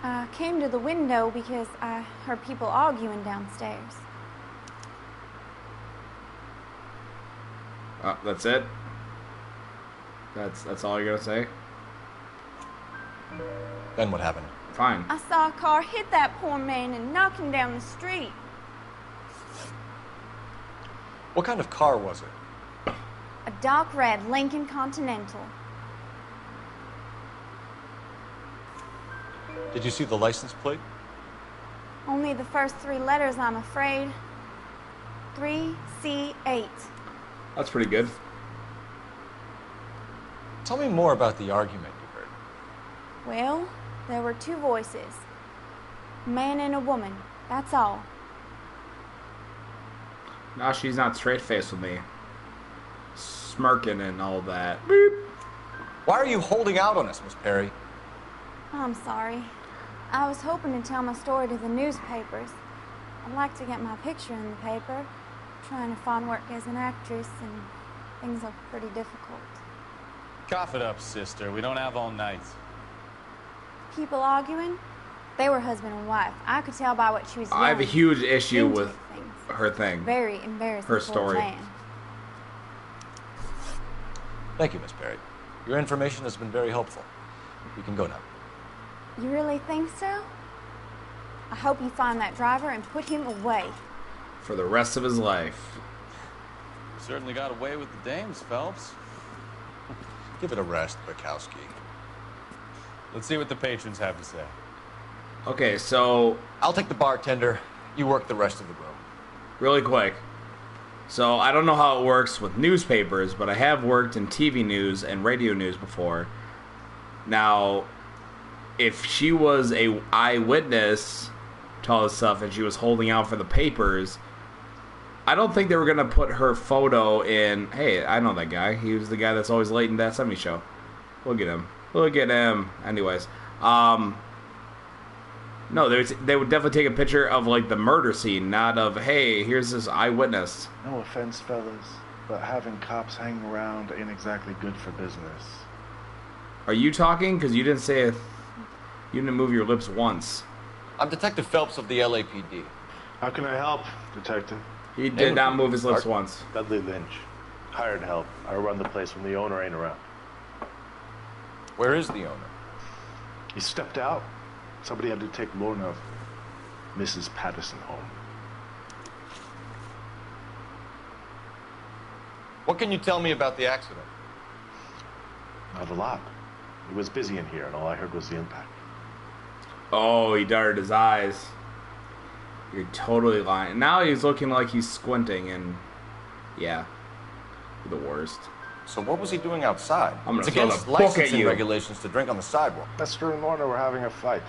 I came to the window because I heard people arguing downstairs. That's it? That's all you're gonna say? Then what happened? Fine. I saw a car hit that poor man and knock him down the street. What kind of car was it? A dark red Lincoln Continental. Did you see the license plate? Only the first three letters, I'm afraid. 3C8. That's pretty good. Tell me more about the argument you heard. Well, there were two voices. A man and a woman, that's all. No, she's not straight-faced with me. Smirking and all that. Beep. Why are you holding out on us, Miss Perry? I'm sorry. I was hoping to tell my story to the newspapers. I'd like to get my picture in the paper. Trying to find work as an actress, and things are pretty difficult. Cough it up, sister. We don't have all night. People arguing? They were husband and wife. I could tell by what she was doing. I have a huge issue Into with things. her thing. Very embarrassing. Her for a story. man. Thank you, Miss Perry. Your information has been very helpful. We can go now. You really think so? I hope you find that driver and put him away. For the rest of his life. Certainly got away with the dames, Phelps. Give it a rest, Bukowski. Let's see what the patrons have to say. Okay, so... I'll take the bartender. You work the rest of the room. Really quick. So, I don't know how it works with newspapers, but I have worked in TV news and radio news before. Now, if she was a eyewitness to all this stuff and she was holding out for the papers, I don't think they were going to put her photo in... Hey, I know that guy. He was the guy that's always late in That 70s Show. Look at him. Look at him. Anyways, no, they would definitely take a picture of, like, the murder scene, not of, hey, here's this eyewitness. No offense, fellas, but having cops hanging around ain't exactly good for business. Are you talking? Because you didn't say you didn't move your lips once. I'm Detective Phelps of the LAPD. How can I help, Detective? He did not move his lips once. Dudley Lynch. Hired help. I run the place when the owner ain't around. Where is the owner? He stepped out. Somebody had to take Lorna, Mrs. Patterson, home. What can you tell me about the accident? Not a lot. It was busy in here, and all I heard was the impact. Oh, he darted his eyes. You're totally lying. Now he's looking like he's squinting, and yeah, the worst. So what was he doing outside? I'm It's gonna against throw the book at licensing you. regulations to drink on the sidewalk. Lester and Lorna were having a fight.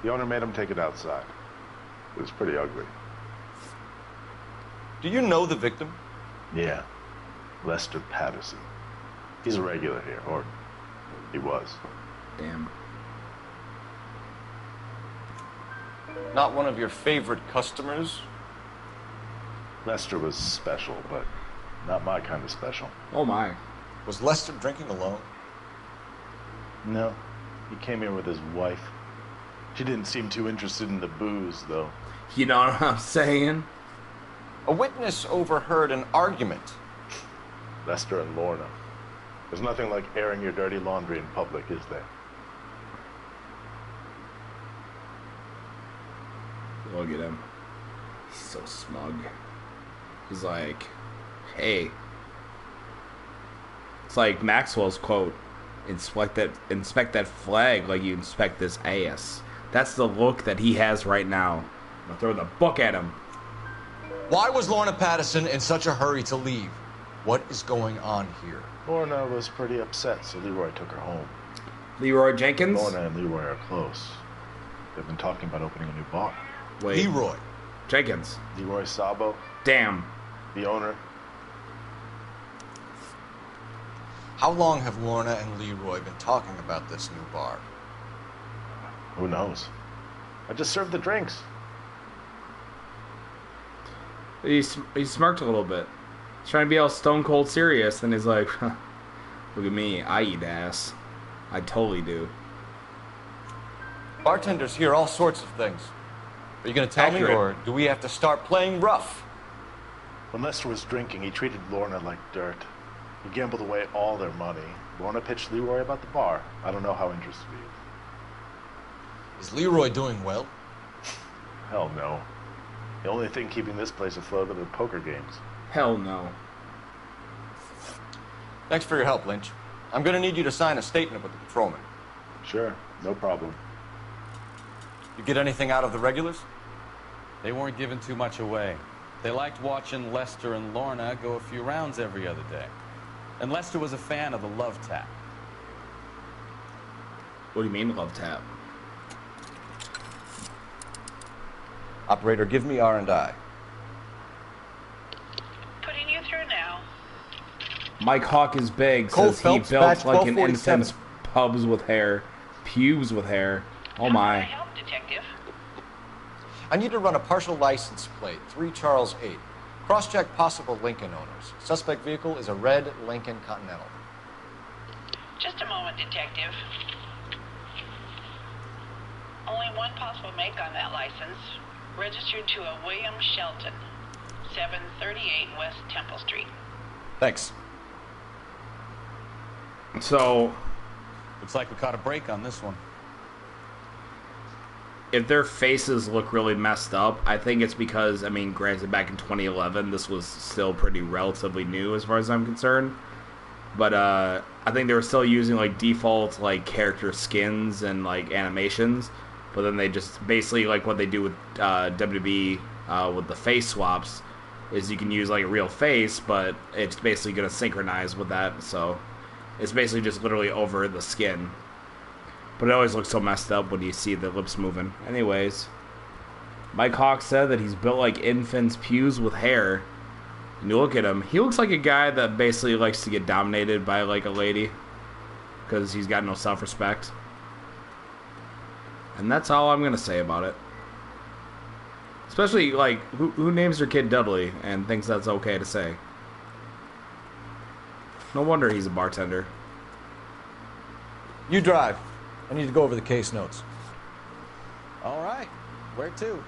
The owner made him take it outside. It was pretty ugly. Do you know the victim? Yeah. Lester Patterson. He's a regular here, or he was. Damn. Not one of your favorite customers? Lester was special, but not my kind of special. Oh my. Was Lester drinking alone? No. He came here with his wife. She didn't seem too interested in the booze, though. You know what I'm saying? A witness overheard an argument. Lester and Lorna. There's nothing like airing your dirty laundry in public, is there? Look at him. He's so smug. He's like, hey. It's like Maxwell's quote, inspect that flag like you inspect this ass. That's the look that he has right now. I'm gonna throw the book at him. Why was Lorna Patterson in such a hurry to leave? What is going on here? Lorna was pretty upset, so Leroy took her home. Leroy Jenkins? Lorna and Leroy are close. They've been talking about opening a new bar. Wait. Leroy Jenkins. Leroy Sabo. Damn. The owner. How long have Lorna and Leroy been talking about this new bar? Who knows? I just served the drinks. He smirked a little bit. He's trying to be all stone cold serious, and he's like, huh, look at me, I eat ass. I totally do. Bartenders hear all sorts of things. Are you going to tell me, or do we have to start playing rough? When Lester was drinking, he treated Lorna like dirt. He gambled away all their money. Lorna pitched Leroy about the bar. I don't know how interested he is. Is Leroy doing well? Hell no. The only thing keeping this place afloat are the poker games. Hell no. Thanks for your help, Lynch. I'm going to need you to sign a statement with the patrolman. Sure, no problem. You get anything out of the regulars? They weren't giving too much away. They liked watching Lester and Lorna go a few rounds every other day. And Lester was a fan of the love tap. What do you mean, love tap? Operator, give me R&I. Putting you through now. Mike Hawk is big, Cole says Phelps, he built batch like an 1247. infant's pubs with hair. Pubes with hair. Oh my. Help, detective. I need to run a partial license plate, 3 Charles 8. Cross-check possible Lincoln owners. Suspect vehicle is a red Lincoln Continental. Just a moment, detective. Only one possible make on that license. Registered to a William Shelton, 738 West Temple Street. Thanks. So, looks like we caught a break on this one. If their faces look really messed up, I think it's because, I mean, granted, back in 2011, this was still pretty relatively new as far as I'm concerned. But I think they were still using like default like character skins and like animations. But then they just basically like what they do with WWE with the face swaps is you can use like a real face, but it's basically going to synchronize with that. So it's basically just literally over the skin. But it always looks so messed up when you see the lips moving. Anyways, Mike Hawk said that he's built like infants' pews with hair. And you look at him, he looks like a guy that basically likes to get dominated by like a lady. Because he's got no self-respect. And that's all I'm going to say about it. Especially, like, who names their kid Dudley and thinks that's okay to say? No wonder he's a bartender. You drive. I need to go over the case notes. All right. Where to?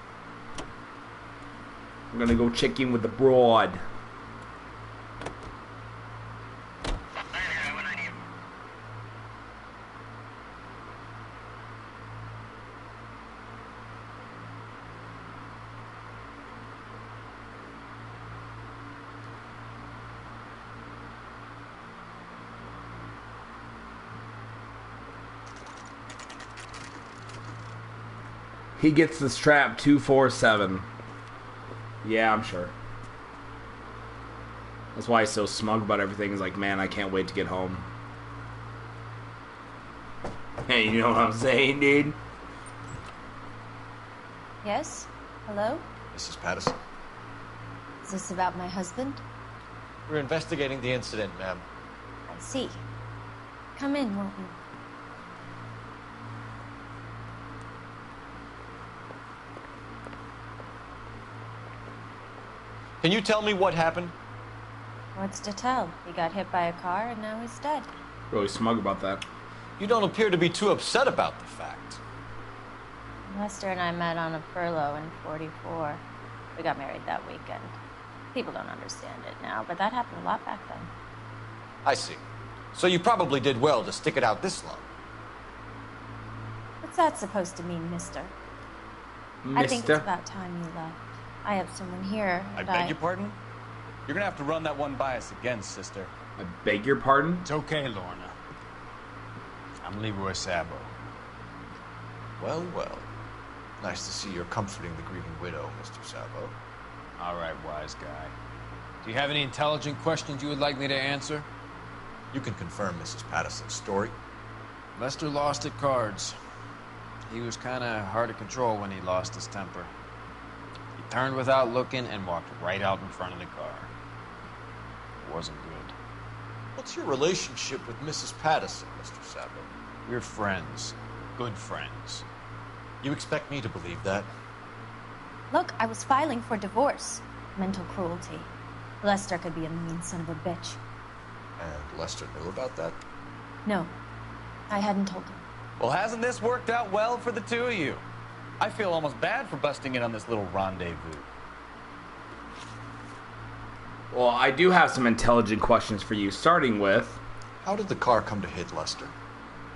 I'm going to go check in with the broad. He gets the strap 247. Yeah, I'm sure. That's why he's so smug about everything. He's like, man, I can't wait to get home. Hey, you know what I'm saying, dude? Yes? Hello? Mrs. Patterson. Is this about my husband? We're investigating the incident, ma'am. I see. Come in, won't you? Can you tell me what happened? What's to tell? He got hit by a car and now he's dead. Really smug about that. You don't appear to be too upset about the fact. Lester and I met on a furlough in '44. We got married that weekend. People don't understand it now, but that happened a lot back then. I see. So you probably did well to stick it out this long. What's that supposed to mean, mister? I think it's about time you left. I have someone here. I beg your pardon? You're gonna have to run that one by us again, sister. I beg your pardon? It's okay, Lorna. I'm Leroy Sabo. Well, well. Nice to see you're comforting the grieving widow, Mr. Sabo. All right, wise guy. Do you have any intelligent questions you would like me to answer? You can confirm Mrs. Patterson's story. Lester lost at cards. He was kind of hard to control when he lost his temper. He turned without looking and walked right out in front of the car. It wasn't good. What's your relationship with Mrs. Patterson, Mr. Sabo? We're friends. Good friends. You expect me to believe that? Look, I was filing for divorce. Mental cruelty. Lester could be a mean son of a bitch. And Lester knew about that? No, I hadn't told him. Well, hasn't this worked out well for the two of you? I feel almost bad for busting in on this little rendezvous. Well, I do have some intelligent questions for you, starting with... How did the car come to hit Lester?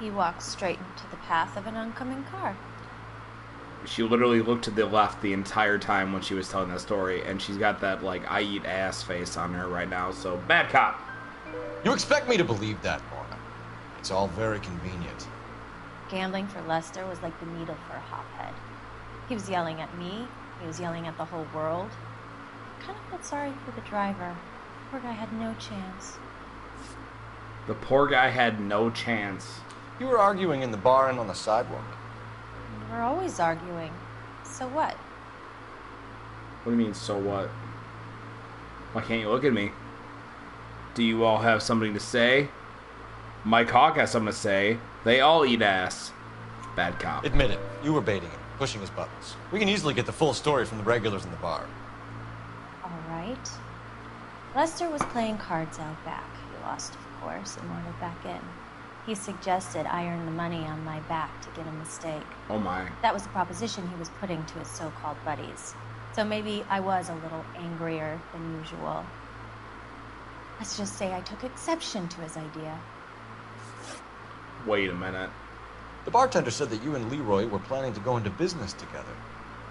He walked straight into the path of an oncoming car. She literally looked to the left the entire time when she was telling that story, and she's got that, like, I eat ass face on her right now, so bad cop. You expect me to believe that, Lorna? It's all very convenient. Gambling for Lester was like the needle for a hophead. He was yelling at me, he was yelling at the whole world. I kind of felt sorry for the driver. Poor guy had no chance. The poor guy had no chance. You were arguing in the bar and on the sidewalk. We're always arguing. So what? What do you mean, so what? Why can't you look at me? Do you all have something to say? Mike Hawk has something to say. They all eat ass. Bad cop. Admit it. You were baiting him, pushing his buttons. We can easily get the full story from the regulars in the bar. All right. Lester was playing cards out back. He lost, of course, and wanted back in. He suggested I earn the money on my back to get a mistake. Oh my. That was the proposition he was putting to his so-called buddies. So maybe I was a little angrier than usual. Let's just say I took exception to his idea. Wait a minute. The bartender said that you and Leroy were planning to go into business together.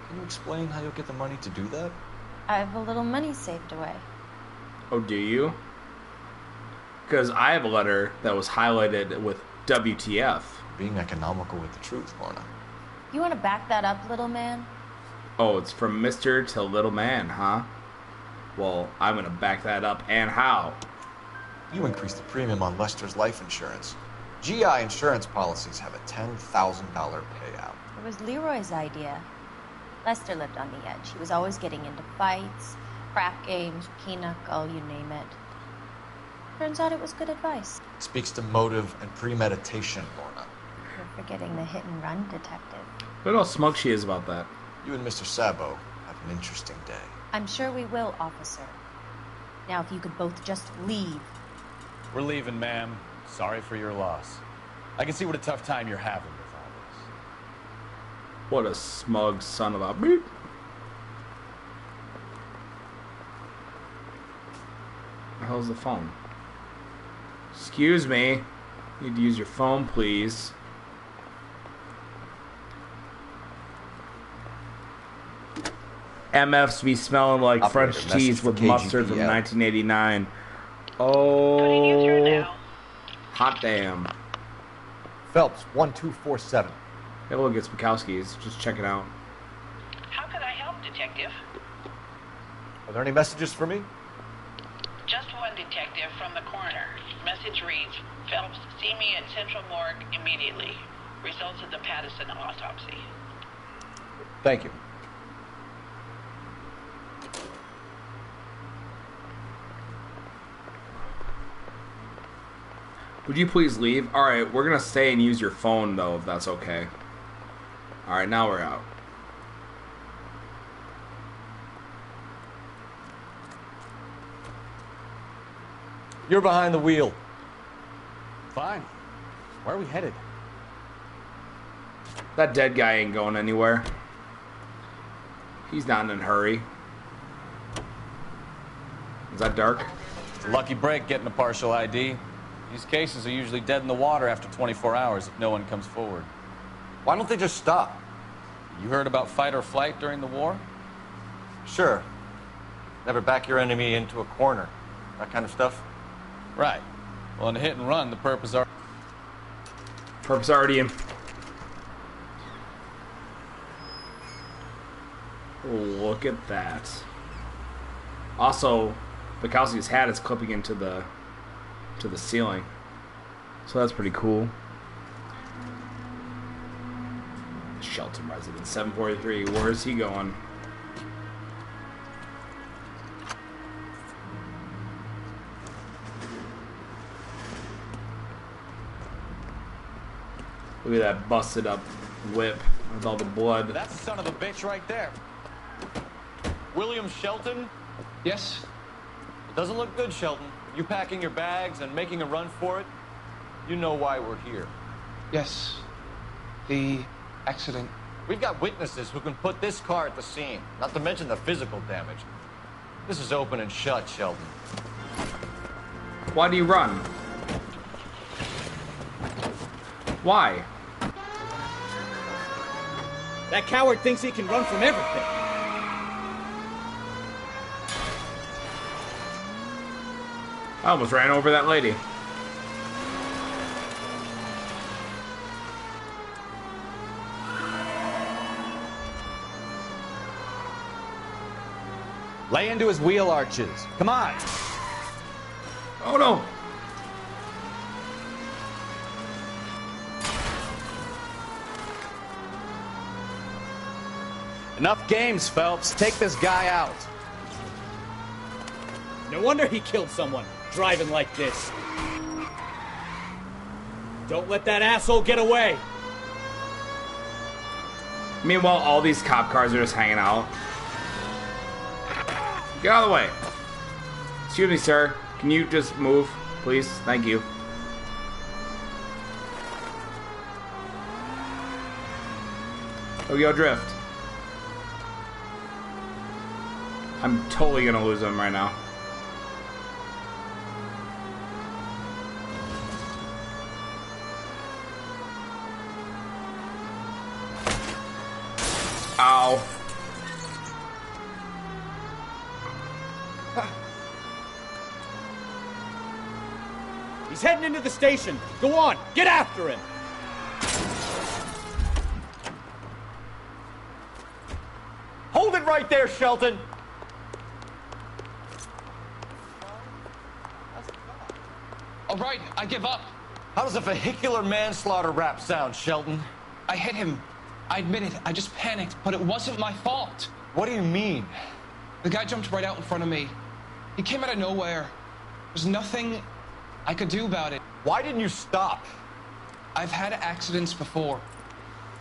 Can you explain how you'll get the money to do that? I have a little money saved away. Oh, do you? Because I have a letter that was highlighted with WTF. Being economical with the truth, Lorna. You want to back that up, little man? Oh, it's from Mr. to Little Man, huh? Well, I'm going to back that up, and how? You increased the premium on Lester's life insurance. GI insurance policies have a $10,000 payout. It was Leroy's idea. Lester lived on the edge. He was always getting into fights, crap games, pinochle, you name it. Turns out it was good advice. It speaks to motive and premeditation, Lorna. You're forgetting the hit-and-run detective. Look how smug she is about that. You and Mr. Sabo have an interesting day. I'm sure we will, officer. Now, if you could both just leave. We're leaving, ma'am. Sorry for your loss. I can see what a tough time you're having with all this. What a smug son of a beep. The hell's the phone? Excuse me. Need to use your phone, please. MFs be smelling like Operator, French message cheese for with mustard from KGPL. 1989. Oh, hot damn. Phelps, 1247. Hey, look, it's Bukowski's. Just check it out. How can I help, Detective? Are there any messages for me? Just one detective from the coroner. Message reads, Phelps, see me at Central Morgue immediately. Results of the Pattison autopsy. Thank you. Would you please leave? Alright, we're gonna stay and use your phone, though, if that's okay. Alright, now we're out. You're behind the wheel. Fine. Where are we headed? That dead guy ain't going anywhere. He's not in a hurry. Is that dark? It's a lucky break getting a partial ID. These cases are usually dead in the water after 24 hours if no one comes forward. Why don't they just stop? You heard about fight or flight during the war? Sure. Never back your enemy into a corner. That kind of stuff. Right. Well, in a hit and run, the purpose are... Purpose already in. Look at that. Also, Bukowski's hat is clipping into the ceiling. So that's pretty cool. Shelton resident 743. Where's he going? Look at that busted up whip with all the blood. That's the son of a bitch right there. William Shelton? Yes? It doesn't look good, Shelton. You packing your bags and making a run for it? You know why we're here. Yes. The accident. We've got witnesses who can put this car at the scene, not to mention the physical damage. This is open and shut, Shelton. Why do you run? Why? That coward thinks he can run from everything. I almost ran over that lady. Lay into his wheel arches. Come on. Oh no. Enough games, Phelps. Take this guy out. No wonder he killed someone, driving like this. Don't let that asshole get away. Meanwhile, all these cop cars are just hanging out. Get out of the way. Excuse me, sir. Can you just move, please? Thank you. Tokyo Drift. I'm totally gonna lose him right now. Ow. He's heading into the station. Go on, get after him. Hold it right there, Shelton. All right, I give up. How does a vehicular manslaughter rap sound, Shelton? I hit him. I admit it. I just panicked, but it wasn't my fault. What do you mean? The guy jumped right out in front of me. He came out of nowhere. There's nothing I could do about it. Why didn't you stop? I've had accidents before.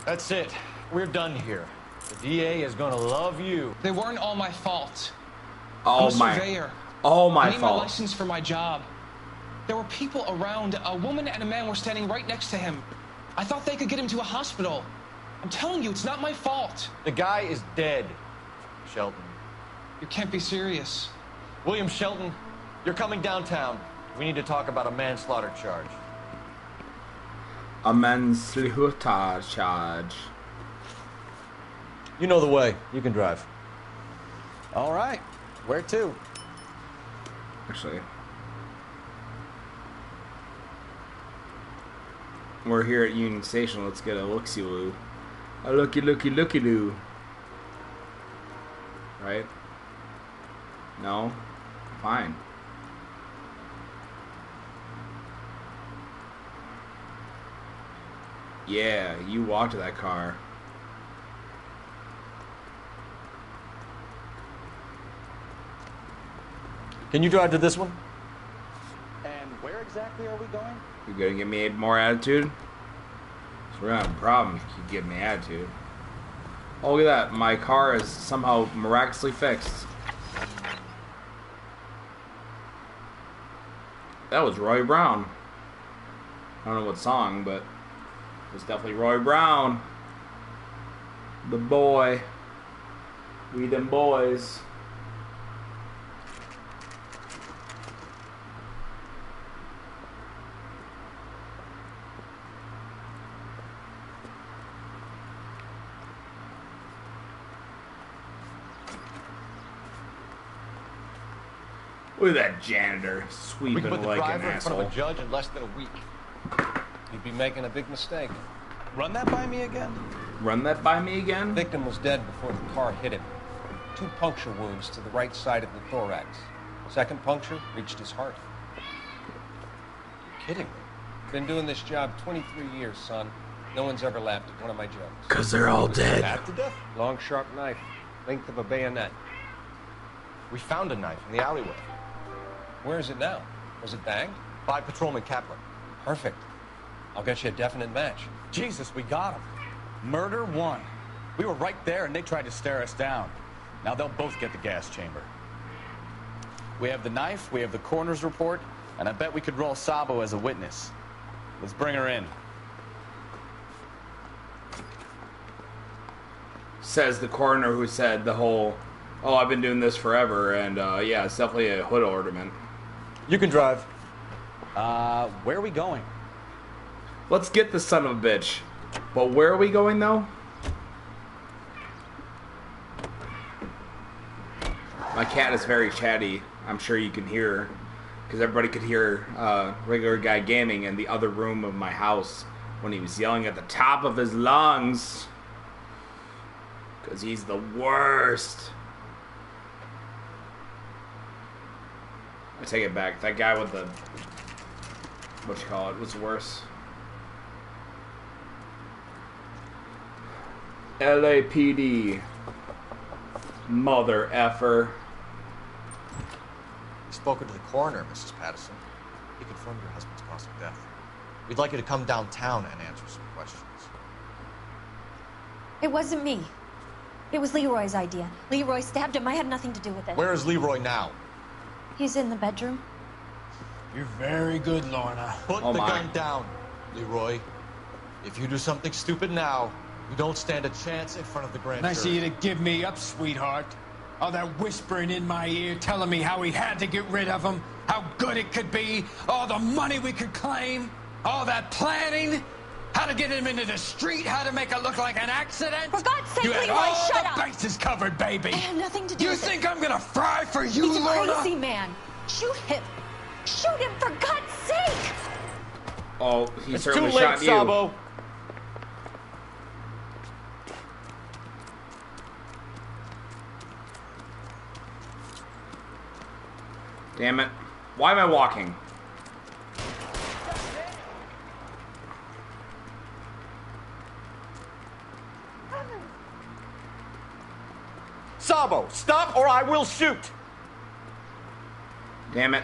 That's it. We're done here. The DA is gonna love you. They weren't all my fault. Oh I'm a surveyor. my I need fault. my license for my job. There were people around. A woman and a man were standing right next to him. I thought they could get him to a hospital. I'm telling you, it's not my fault. The guy is dead, Shelton. You can't be serious. William Shelton, you're coming downtown. We need to talk about a manslaughter charge. A manslaughter charge. You know the way. You can drive. All right. Where to? Actually, we're here at Union Station. Let's get a look-see-loo. A looky-loo. Right? No? Fine. Yeah, you walk to that car. Can you drive to this one? And where exactly are we going? You gonna give me more attitude? So we're gonna have a problem if you give me attitude. Oh, look at that. My car is somehow miraculously fixed. That was Roy Brown. I don't know what song, but it was definitely Roy Brown. The boy. We them boys. Look at that janitor sweeping We can put the like driver an in front of a asshole. judge in less than a week. You'd be making a big mistake. Run that by me again? Run that by me again? The victim was dead before the car hit him. 2 puncture wounds to the right side of the thorax. Second puncture reached his heart. You're kidding me. Been doing this job 23 years, son. No one's ever laughed at one of my jokes. 'Cause they're all dead. Stabbed to death? Long, sharp knife. Length of a bayonet. We found a knife in the alleyway. Where is it now? Was it banged? By Patrolman Kaplan. Perfect. I'll get you a definite match. Jesus, we got him. Murder 1. We were right there and they tried to stare us down. Now they'll both get the gas chamber. We have the knife, we have the coroner's report, and I bet we could roll Sabo as a witness. Let's bring her in. Says the coroner who said the whole, oh, I've been doing this forever, and yeah, it's definitely a hood ornament. You can drive. Where are we going? Let's get the son of a bitch. But where are we going, though? My cat is very chatty. I'm sure you can hear, because everybody could hear regular guy gaming in the other room of my house when he was yelling at the top of his lungs. Because he's the worst. I take it back. That guy with the... what you call it? What's worse? LAPD. Mother effer. You've spoken to the coroner, Mrs. Patterson. He confirmed your husband's cause of death. We'd like you to come downtown and answer some questions. It wasn't me. It was Leroy's idea. Leroy stabbed him. I had nothing to do with it. Where is Leroy now? He's in the bedroom. You're very good, Lorna. Put the gun down, Leroy. If you do something stupid now, You don't stand a chance in front of the grand Nice of jury. you to give me up, sweetheart. All that whispering in my ear telling me how we had to get rid of him, how good it could be, all the money we could claim, all that planning, how to get him into the street, how to make it look like an accident. For God's sake, you had Leroy, all shut the up. bases covered, baby. I had nothing to do You with think it. I'm gonna fry for you, He's a Lorna? crazy man. Shoot him. Shoot him, for God's sake. Oh, he It's certainly too late, shot you. Sabo. Damn it. Why am I walking? Sabo, stop or I will shoot. Damn it.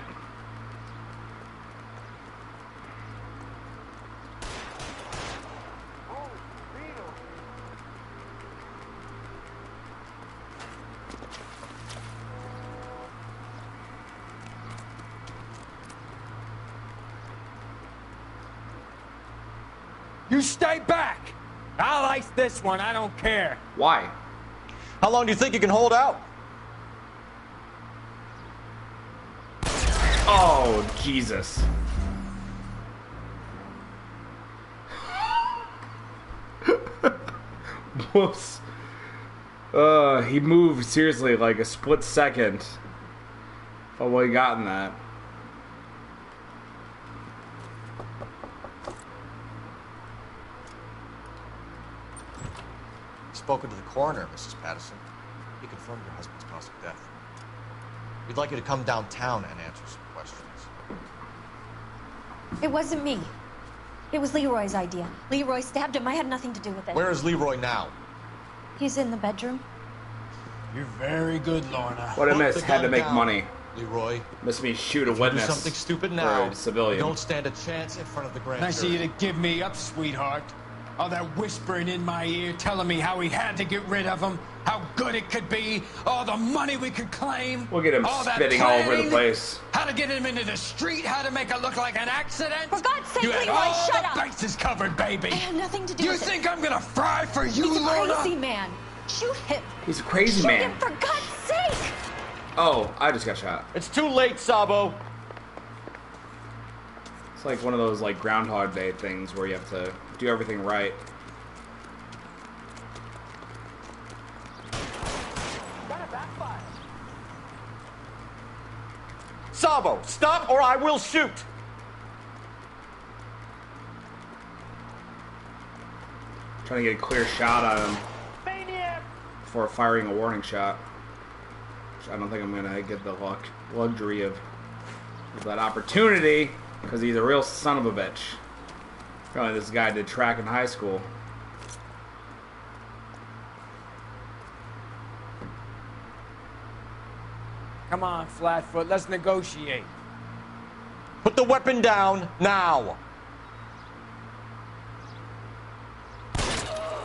You stay back. I'll ice this one. I don't care. Why? How long do you think you can hold out? Oh, Jesus. Whoops. He moved seriously like a split second. Oh, well, he gotten that. Spoken to the coroner, Mrs. Patterson. He confirmed your husband's cause of death. We'd like you to come downtown and answer some questions. It wasn't me. It was Leroy's idea. Leroy stabbed him. I had nothing to do with it. Where is Leroy now? He's in the bedroom. You're very good, Lorna. What I Put missed the had to gun make down, money. Leroy. Missed me shoot a If you do witness. something stupid or now, a civilian. you don't stand a chance in front of the grand Nice of jury. you to give me up, sweetheart. All that whispering in my ear telling me how we had to get rid of him, how good it could be, all the money we could claim. We'll get him all that spitting all over the planning, place. How to get him into the street, how to make it look like an accident. For God's sake, you had Leroy, all shut the up. bases covered, baby. I had nothing to do You with it. think I'm gonna fry for you, He's a Lorna? crazy man. Shoot him. He's a crazy Shoot man. him, for God's sake. Oh, I just got shot. It's too late, Sabo. It's like one of those like Groundhog Day things where you have to do everything right. Sabo, stop or I will shoot. Trying to get a clear shot on him before firing a warning shot. Which I don't think I'm gonna get the luxury of that opportunity because he's a real son of a bitch. Apparently this guy did track in high school. Come on, Flatfoot, let's negotiate. Put the weapon down now.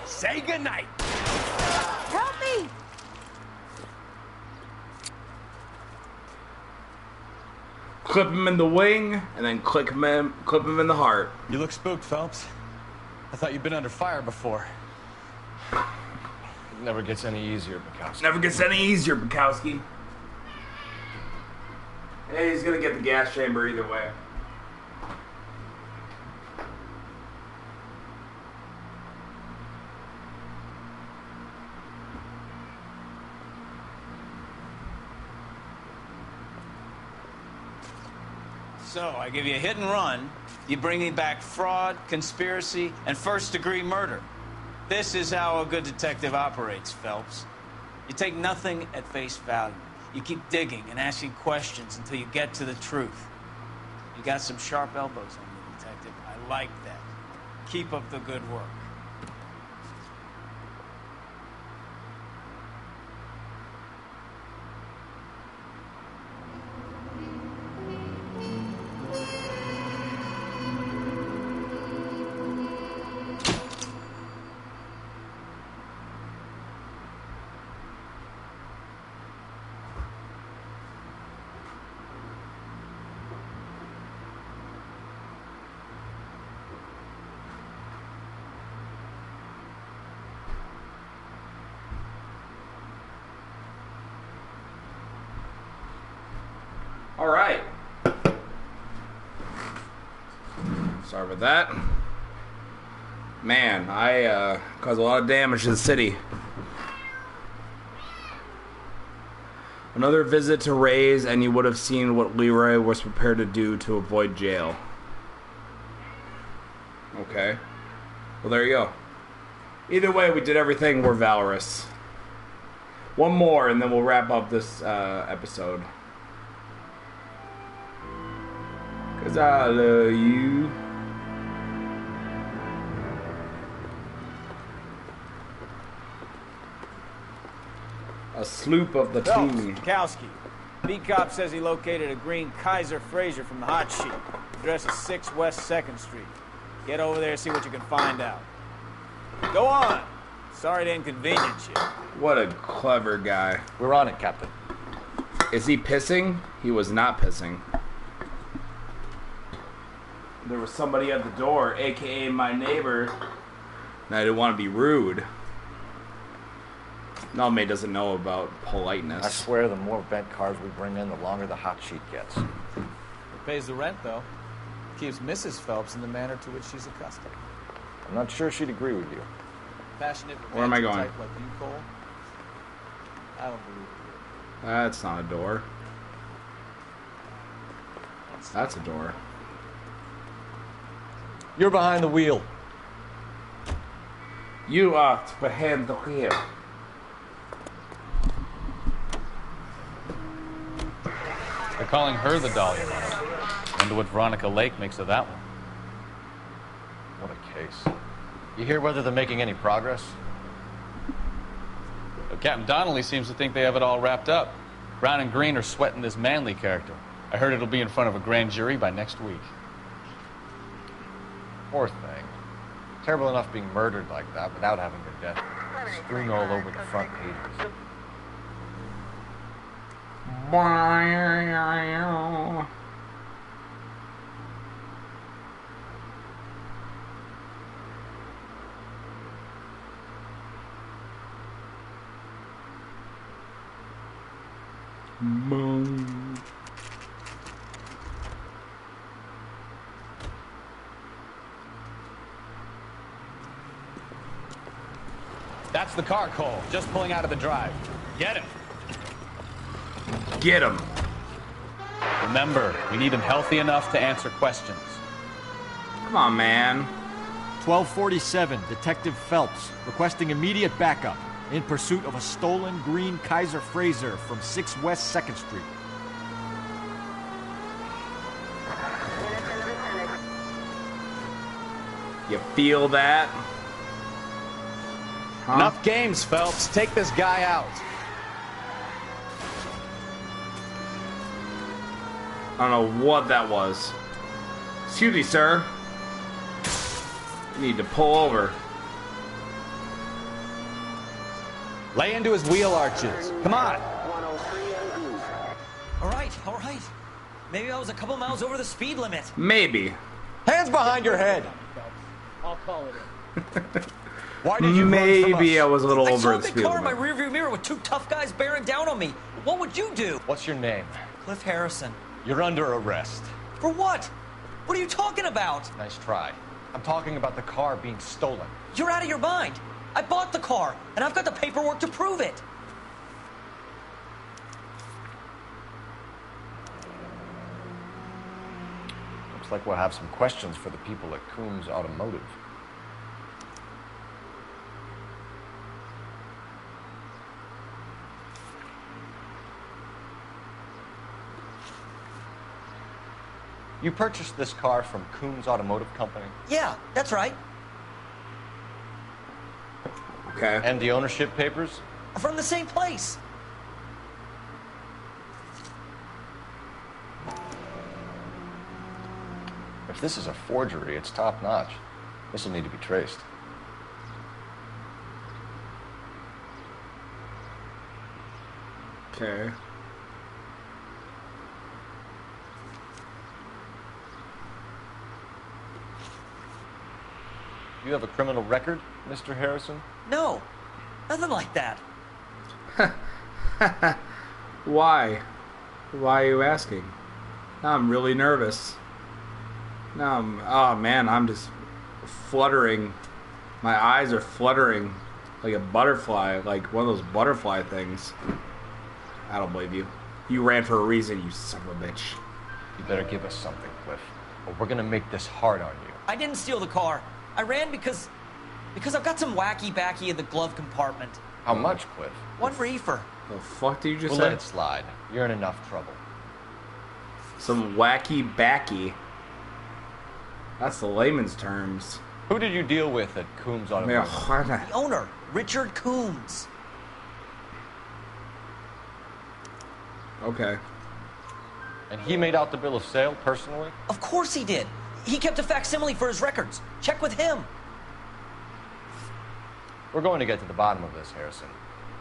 Say goodnight. Help me. Clip him in the wing and then clip him in the heart. You look spooked, Phelps. I thought you'd been under fire before. It never gets any easier, Bukowski. Never gets any easier, Bukowski. Hey, he's gonna get the gas chamber either way. So, I give you a hit and run. You bring me back fraud, conspiracy, and first-degree murder. This is how a good detective operates, Phelps. You take nothing at face value. You keep digging and asking questions until you get to the truth. You got some sharp elbows on you, detective. I like that. Keep up the good work. All right. Sorry about that. Man, I caused a lot of damage to the city. Another visit to Ray's, and you would have seen what Leroy was prepared to do to avoid jail. Okay. Well, there you go. Either way, we did everything. We're valorous. One more, and then we'll wrap up this episode. 'Cause I love you. A sloop of the team. Kowski. Beat cop says he located a green Kaiser Fraser from the hot sheet. Address is 6 West 2nd Street. Get over there and see what you can find out. Go on. Sorry to inconvenience you. What a clever guy. We're on it, Captain. Is he pissing? He was not pissing. There was somebody at the door, a.k.a. my neighbor, and I didn't want to be rude. Nalme doesn't know about politeness. I swear the more vent cars we bring in, the longer the hot sheet gets. It pays the rent, though. Keeps Mrs. Phelps in the manner to which she's accustomed. I'm not sure she'd agree with you. Passionate, where am I going? Type like you, Cole. I don't believe it. That's not a door. That's a door. You're behind the wheel. You are behind the wheel. They're calling her the Dahlia Mother. Wonder what Veronica Lake makes of that one. What a case. You hear whether they're making any progress? Well, Captain Donnelly seems to think they have it all wrapped up. Brown and Green are sweating this Manley character. I heard it'll be in front of a grand jury by next week. Poor thing. Terrible enough being murdered like that without having their death strewn all over the front pages. That's the car, Cole. Just pulling out of the drive. Get him. Get him. Remember, we need him healthy enough to answer questions. Come on, man. 1247, Detective Phelps, requesting immediate backup in pursuit of a stolen green Kaiser Fraser from 6 West 2nd Street. You feel that? Huh? Enough games, Phelps. Take this guy out. I don't know what that was. Excuse me, sir. You need to pull over. Lay into his wheel arches. Come on. All right. Maybe I was a couple miles over the speed limit. Maybe. Hands behind your head. I'll call it in. Why did you run from Maybe us? I was a little I over saw a the big speed car in my limit. rearview mirror with 2 tough guys bearing down on me. What would you do? What's your name? Cliff Harrison. You're under arrest. For what? What are you talking about? Nice try. I'm talking about the car being stolen. You're out of your mind. I bought the car, and I've got the paperwork to prove it. Looks like we'll have some questions for the people at Coombs Automotive. You purchased this car from Coombs Automotive Company? Yeah, that's right. Okay. And the ownership papers? From the same place. If this is a forgery, it's top-notch. This will need to be traced. Okay. You have a criminal record, Mr. Harrison? No, nothing like that. Why? Why are you asking? Now I'm really nervous. Now oh man, I'm just fluttering. My eyes are fluttering like a butterfly, like one of those butterfly things. I don't believe you. You ran for a reason, you son of a bitch. You better give us something, Cliff, or we're gonna make this hard on you. I didn't steal the car. I ran because I've got some wacky backy in the glove compartment. How much, Cliff? 1 reefer. The fuck did you just We'll say? let it slide. You're in enough trouble. Some wacky backy. That's the layman's terms. Who did you deal with at Coombs Automotive? The owner, Richard Coombs. Okay. And he made out the bill of sale personally? Of course he did. He kept a facsimile for his records. Check with him. We're going to get to the bottom of this, Harrison.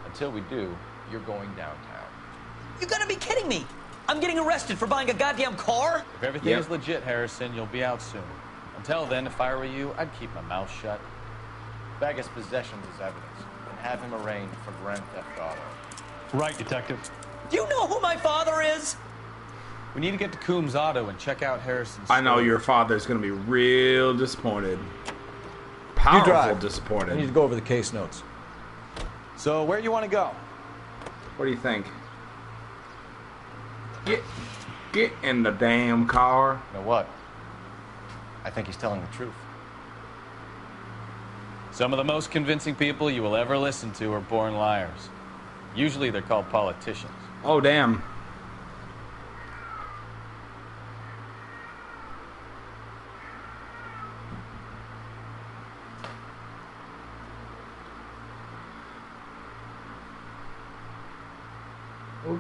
Until we do, you're going downtown. You gotta be kidding me. I'm getting arrested for buying a goddamn car? If everything is legit, Harrison, you'll be out soon. Until then, if I were you, I'd keep my mouth shut. Bag his possessions as evidence and have him arraigned for grand theft auto. Right, Detective. Do you know who my father is? We need to get to Coombs Auto and check out Harrison's I know store. your father's gonna be real disappointed. You Powerful drive. disappointed. I need to go over the case notes. So, where do you want to go? What do you think? Get in the damn car. You know what? I think he's telling the truth. Some of the most convincing people you will ever listen to are born liars. Usually they're called politicians. Oh, damn. Oh.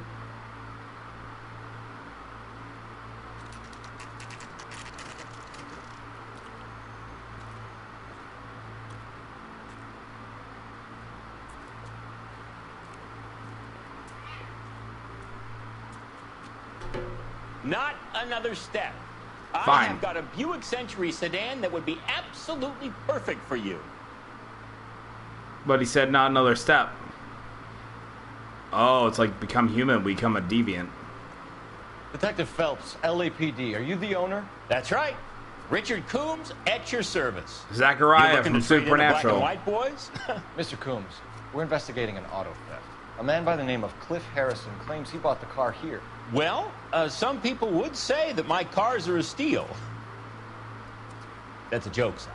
Not another step. I Fine. have got a Buick Century sedan that would be absolutely perfect for you. But he said not another step. Oh, it's like become human, become a deviant. Detective Phelps, LAPD, are you the owner? That's right. Richard Coombs at your service. Zachariah You looking from to trade in the Supernatural. Black and white boys? Mr. Coombs, we're investigating an auto theft. A man by the name of Cliff Harrison claims he bought the car here. Well, some people would say that my cars are a steal. That's a joke, son.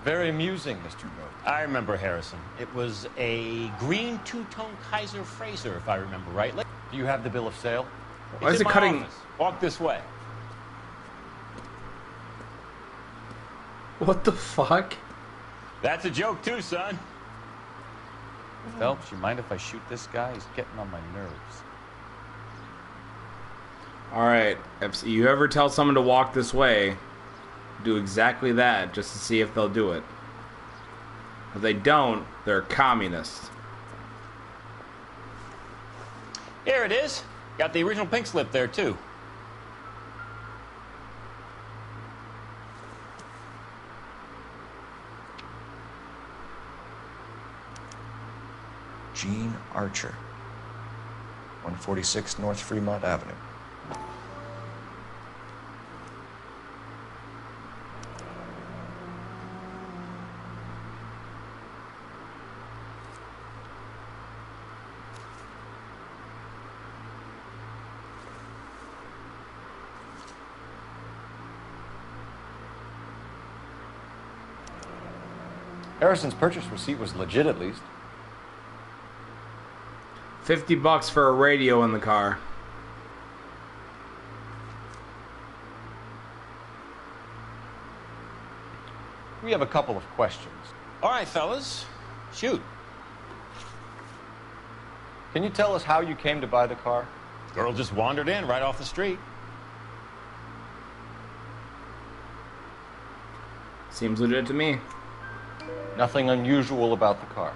Very amusing, Mr. Moe. I remember Harrison. It was a green two-tone Kaiser Frazer, if I remember rightly. Do you have the bill of sale? Why It's is in it my cutting? office. Walk this way. What the fuck? That's a joke too, son. Phelps, you mind if I shoot this guy? He's getting on my nerves. Alright, if you ever tell someone to walk this way, do exactly that just to see if they'll do it. If they don't, they're communists. Here it is. Got the original pink slip there, too. Gene Archer, 146 North Fremont Avenue. Harrison's purchase receipt was legit, at least. $50 for a radio in the car. We have a couple of questions. All right, fellas. Shoot. Can you tell us how you came to buy the car? Girl just wandered in right off the street. Seems legit to me. Nothing unusual about the car.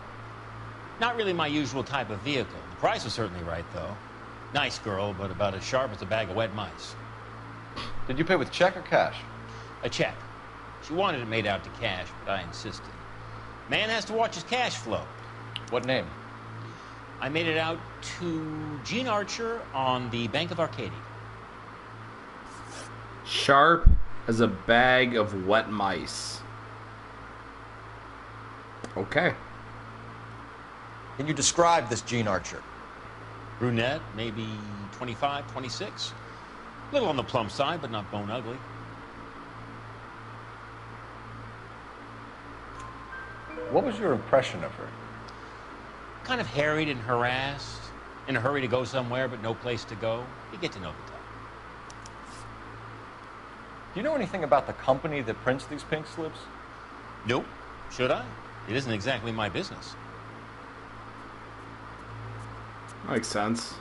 Not really my usual type of vehicle. The price was certainly right, though. Nice girl, but about as sharp as a bag of wet mice. Did you pay with check or cash? A check. She wanted it made out to cash, but I insisted. Man has to watch his cash flow. What name? I made it out to Gene Archer on the Bank of Arcadia. Sharp as a bag of wet mice. Okay. Can you describe this Gene Archer? Brunette, maybe 25, 26. A little on the plump side, but not bone ugly. What was your impression of her? Kind of harried and harassed. In a hurry to go somewhere, but no place to go. You get to know the type. Do you know anything about the company that prints these pink slips? Nope. Should I? It isn't exactly my business. Makes sense.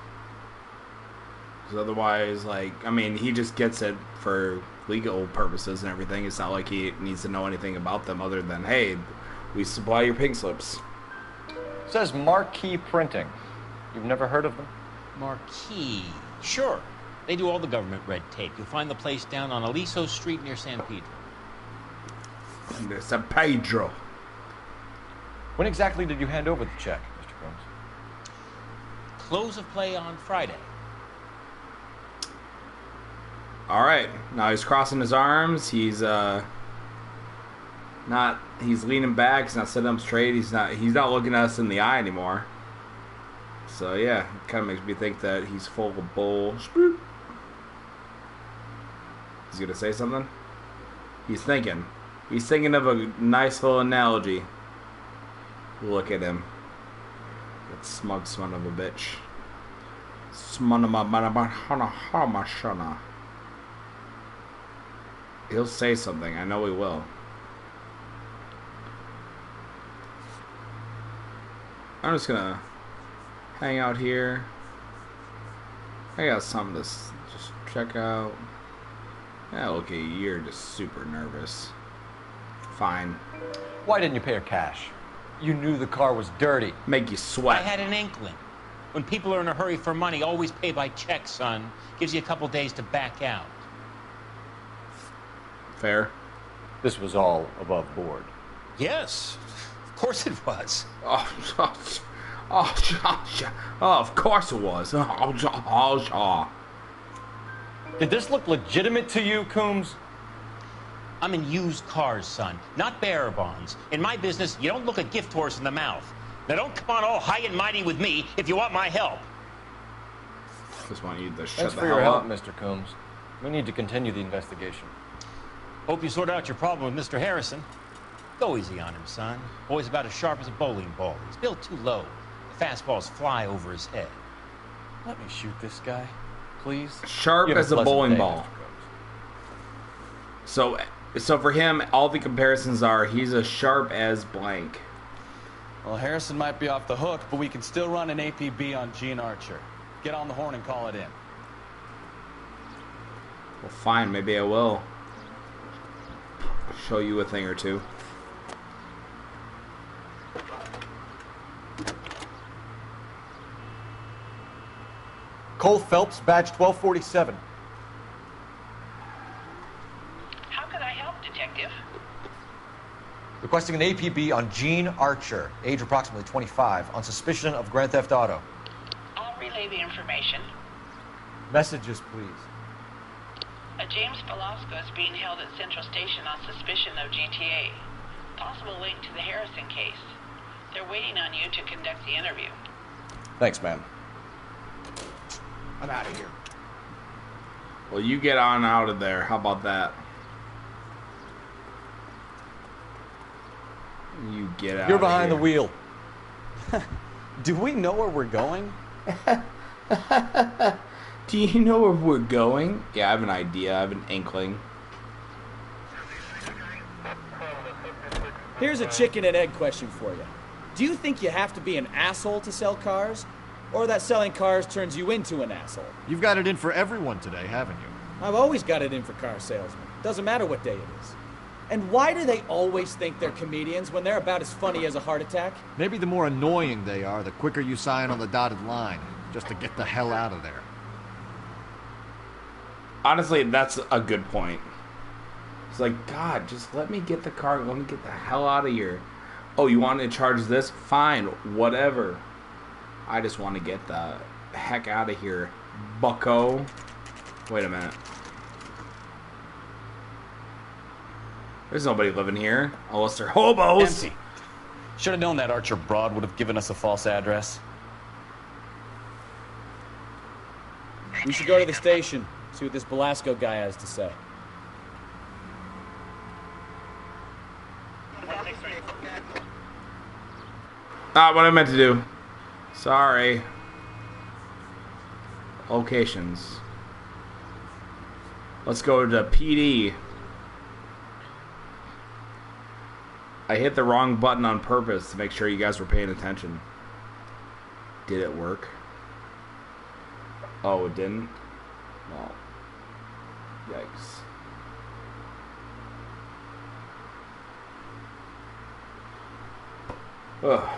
Because otherwise, like, I mean, he just gets it for legal purposes and everything. It's not like he needs to know anything about them other than, hey, we supply your pink slips. It says Marquee Printing. You've never heard of them? Marquee. Sure. They do all the government red tape. You'll find the place down on Aliso Street near San Pedro. San Pedro. When exactly did you hand over the check, Mr. Combs? Close of play on Friday. All right. Now he's crossing his arms. He's he's leaning back. He's not sitting up straight. He's not looking at us in the eye anymore. So yeah, it kind of makes me think that he's full of bullshit. He's gonna say something. He's thinking. He's thinking of a nice little analogy. Look at him. That smug son of a bitch. He'll say something. I know he will. I'm just gonna hang out here. I got something to just check out. Yeah, okay, you're just super nervous. Fine. Why didn't you pay her cash? You knew the car was dirty. Make you sweat. I had an inkling. When people are in a hurry for money, always pay by check, son. Gives you a couple days to back out. Fair. This was all above board. Yes, of course it was. Oh, of course it was. Did this look legitimate to you, Coombs? I'm in used cars, son, not bearer bonds. In my business, you don't look a gift horse in the mouth. Now don't come on all high and mighty with me if you want my help. Just want you to shut Thanks the for hell your help, up. Mr. Coombs. We need to continue the investigation. Hope you sort out your problem with Mr. Harrison. Go easy on him, son. Boy's about as sharp as a bowling ball. He's built too low. The fastballs fly over his head. Let me shoot this guy, please. Sharp as a bowling ball. So for him, all the comparisons are he's as sharp as blank. Well, Harrison might be off the hook, but we can still run an APB on Gene Archer. Get on the horn and call it in. Well, fine. Maybe I will. Show you a thing or two. Cole Phelps, badge 1247. How could I help, Detective? Requesting an APB on Gene Archer, age approximately 25, on suspicion of Grand Theft Auto. I'll relay the information. Messages, please. A James Velasco is being held at Central Station on suspicion of GTA. Possible link to the Harrison case. They're waiting on you to conduct the interview. Thanks, man. I'm out of here. Well, you get on out of there. How about that? You get out. You're behind the wheel. Do we know where we're going? Do you know where we're going? Yeah, I have an idea. I have an inkling. Here's a chicken and egg question for you. Do you think you have to be an asshole to sell cars? Or that selling cars turns you into an asshole? You've got it in for everyone today, haven't you? I've always got it in for car salesmen. Doesn't matter what day it is. And why do they always think they're comedians when they're about as funny as a heart attack? Maybe the more annoying they are, the quicker you sign on the dotted line, just to get the hell out of there. Honestly, that's a good point. It's like, God, just let me get the car. Let me get the hell out of here. Oh, you want to charge this? Fine, whatever. I just want to get the heck out of here, bucko. Wait a minute. There's nobody living here, unless they're hobos. Empty. Should have known that Archer Broad would have given us a false address. We should go to the station, see what this Belasco guy has to say. Not what I meant to do. Sorry. Locations. Let's go to PD. I hit the wrong button on purpose to make sure you guys were paying attention. Did it work? Oh, it didn't? Well, yikes. Ugh.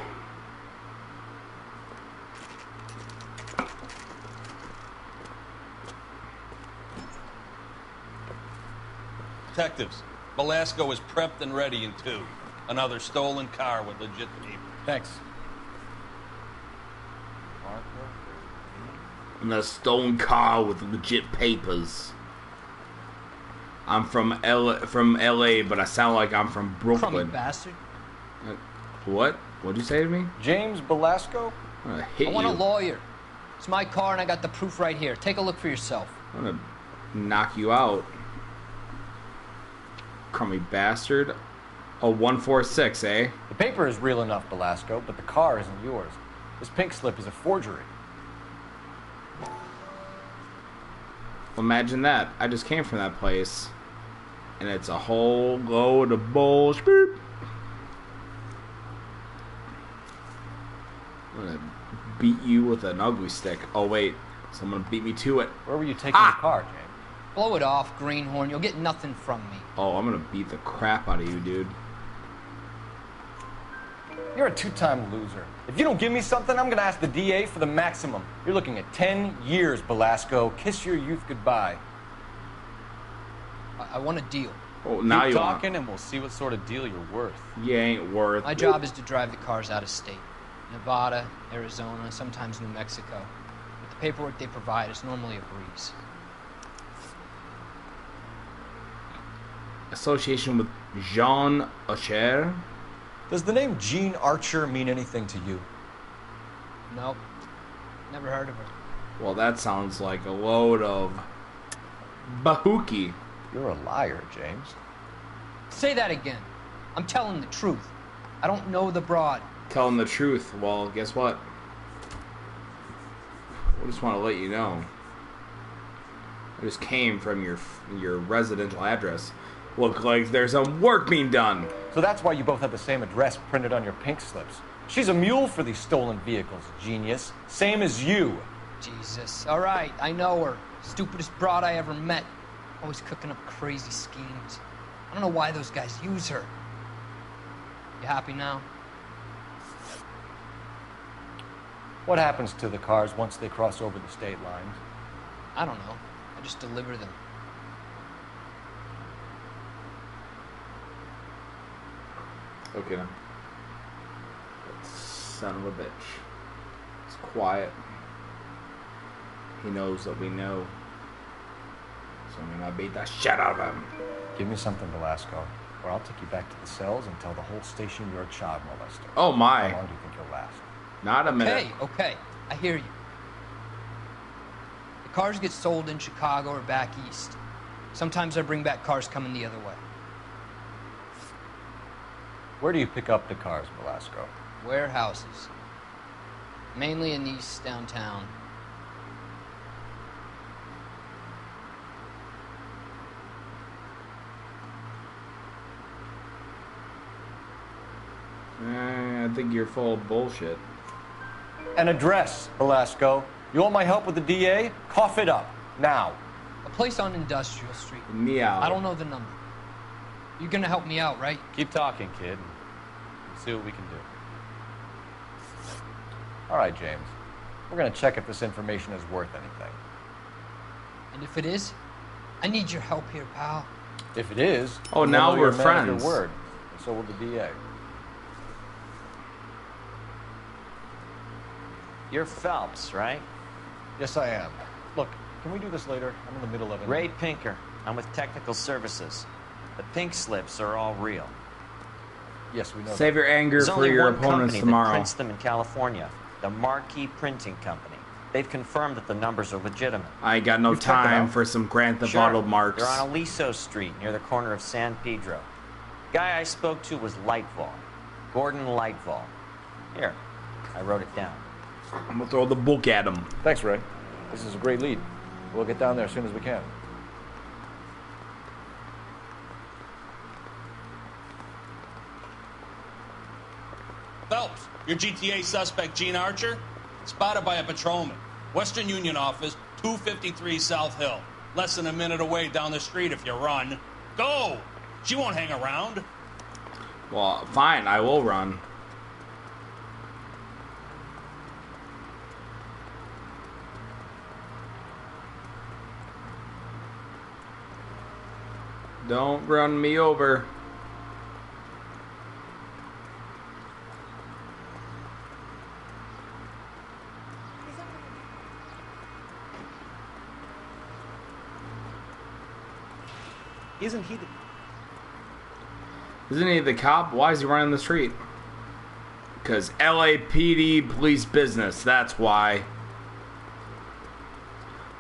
Detectives, Belasco is prepped and ready in 2. Another stolen car with legit paper. Thanks. And a stolen car with legit papers. I'm from LA, but I sound like I'm from Brooklyn. Crummy bastard. What? What'd you say to me? James Belasco? I'm gonna hit I want you. a lawyer. It's my car and I got the proof right here. Take a look for yourself. I'm gonna knock you out. Crummy bastard. Oh, 146, eh? The paper is real enough, Belasco, but the car isn't yours. This pink slip is a forgery. Imagine that. I just came from that place. And it's a whole load of bullshit. I'm gonna beat you with an ugly stick. Oh, wait. Someone beat me to it. Where were you taking the car, James? Blow it off, greenhorn. You'll get nothing from me. Oh, I'm gonna beat the crap out of you, dude. You're a 2-time loser. If you don't give me something, I'm gonna ask the DA for the maximum. You're looking at 10 years, Belasco. Kiss your youth goodbye. I want a deal. Oh, now Keep you want. talking and we'll see what sort of deal you're worth. You ain't worth. My job is to drive the cars out of state. Nevada, Arizona, sometimes New Mexico. With the paperwork they provide, it's normally a breeze. Association with Jean Archer. Does the name Gene Archer mean anything to you? Nope. Never heard of her. Well, that sounds like a load of bahookie. You're a liar, James. Say that again. I'm telling the truth. I don't know the broad. Telling the truth. Well, guess what? I just want to let you know. I just came from your residential address. Look like there's some work being done. So that's why you both have the same address printed on your pink slips. She's a mule for these stolen vehicles, genius. Same as you. Jesus. All right, I know her. Stupidest broad I ever met. Always cooking up crazy schemes. I don't know why those guys use her. You happy now? What happens to the cars once they cross over the state lines? I don't know. I just deliver them. Okay. That son of a bitch. It's quiet. He knows that we know. So I'm gonna beat the shit out of him. Give me something, Belasco, or I'll take you back to the cells and tell the whole station you're a child molester. Oh my. How long do you think you'll last? Not a minute. Okay. I hear you. The cars get sold in Chicago or back east. Sometimes I bring back cars coming the other way. Where do you pick up the cars, Belasco? Warehouses. Mainly in East downtown. I think you're full of bullshit. An address, Belasco. You want my help with the DA? Cough it up. Now. A place on Industrial Street. Meow. I don't know the number. You're gonna help me out, right? Keep talking, kid. We'll see what we can do. All right, James. We're going to check if this information is worth anything. And if it is, I need your help here, pal. If it is, oh, we'll now know we're you're a man of friends. your word, and so will the DA. You're Phelps, right? Yes, I am. Look, can we do this later? I'm in the middle of it. Ray Pinker. I'm with Technical Services. The pink slips are all real. Yes, we know. Save your anger There's for only your one opponents company tomorrow. that prints them in California, the Marquee Printing Company. They've confirmed that the numbers are legitimate. I ain't got no time for some Grand Theft Auto marks. They're on Aliso Street near the corner of San Pedro. The guy I spoke to was Lightval, Gordon Lightval. Here, I wrote it down. I'm gonna throw the book at him. Thanks, Ray. This is a great lead. We'll get down there as soon as we can. Phelps, your GTA suspect, Gene Archer, spotted by a patrolman. Western Union office, 253 South Hill. Less than a minute away down the street if you run. Go! She won't hang around. Well, fine, I will run. Don't run me over. Isn't he the cop? Why is he running the street? Because LAPD police business. That's why.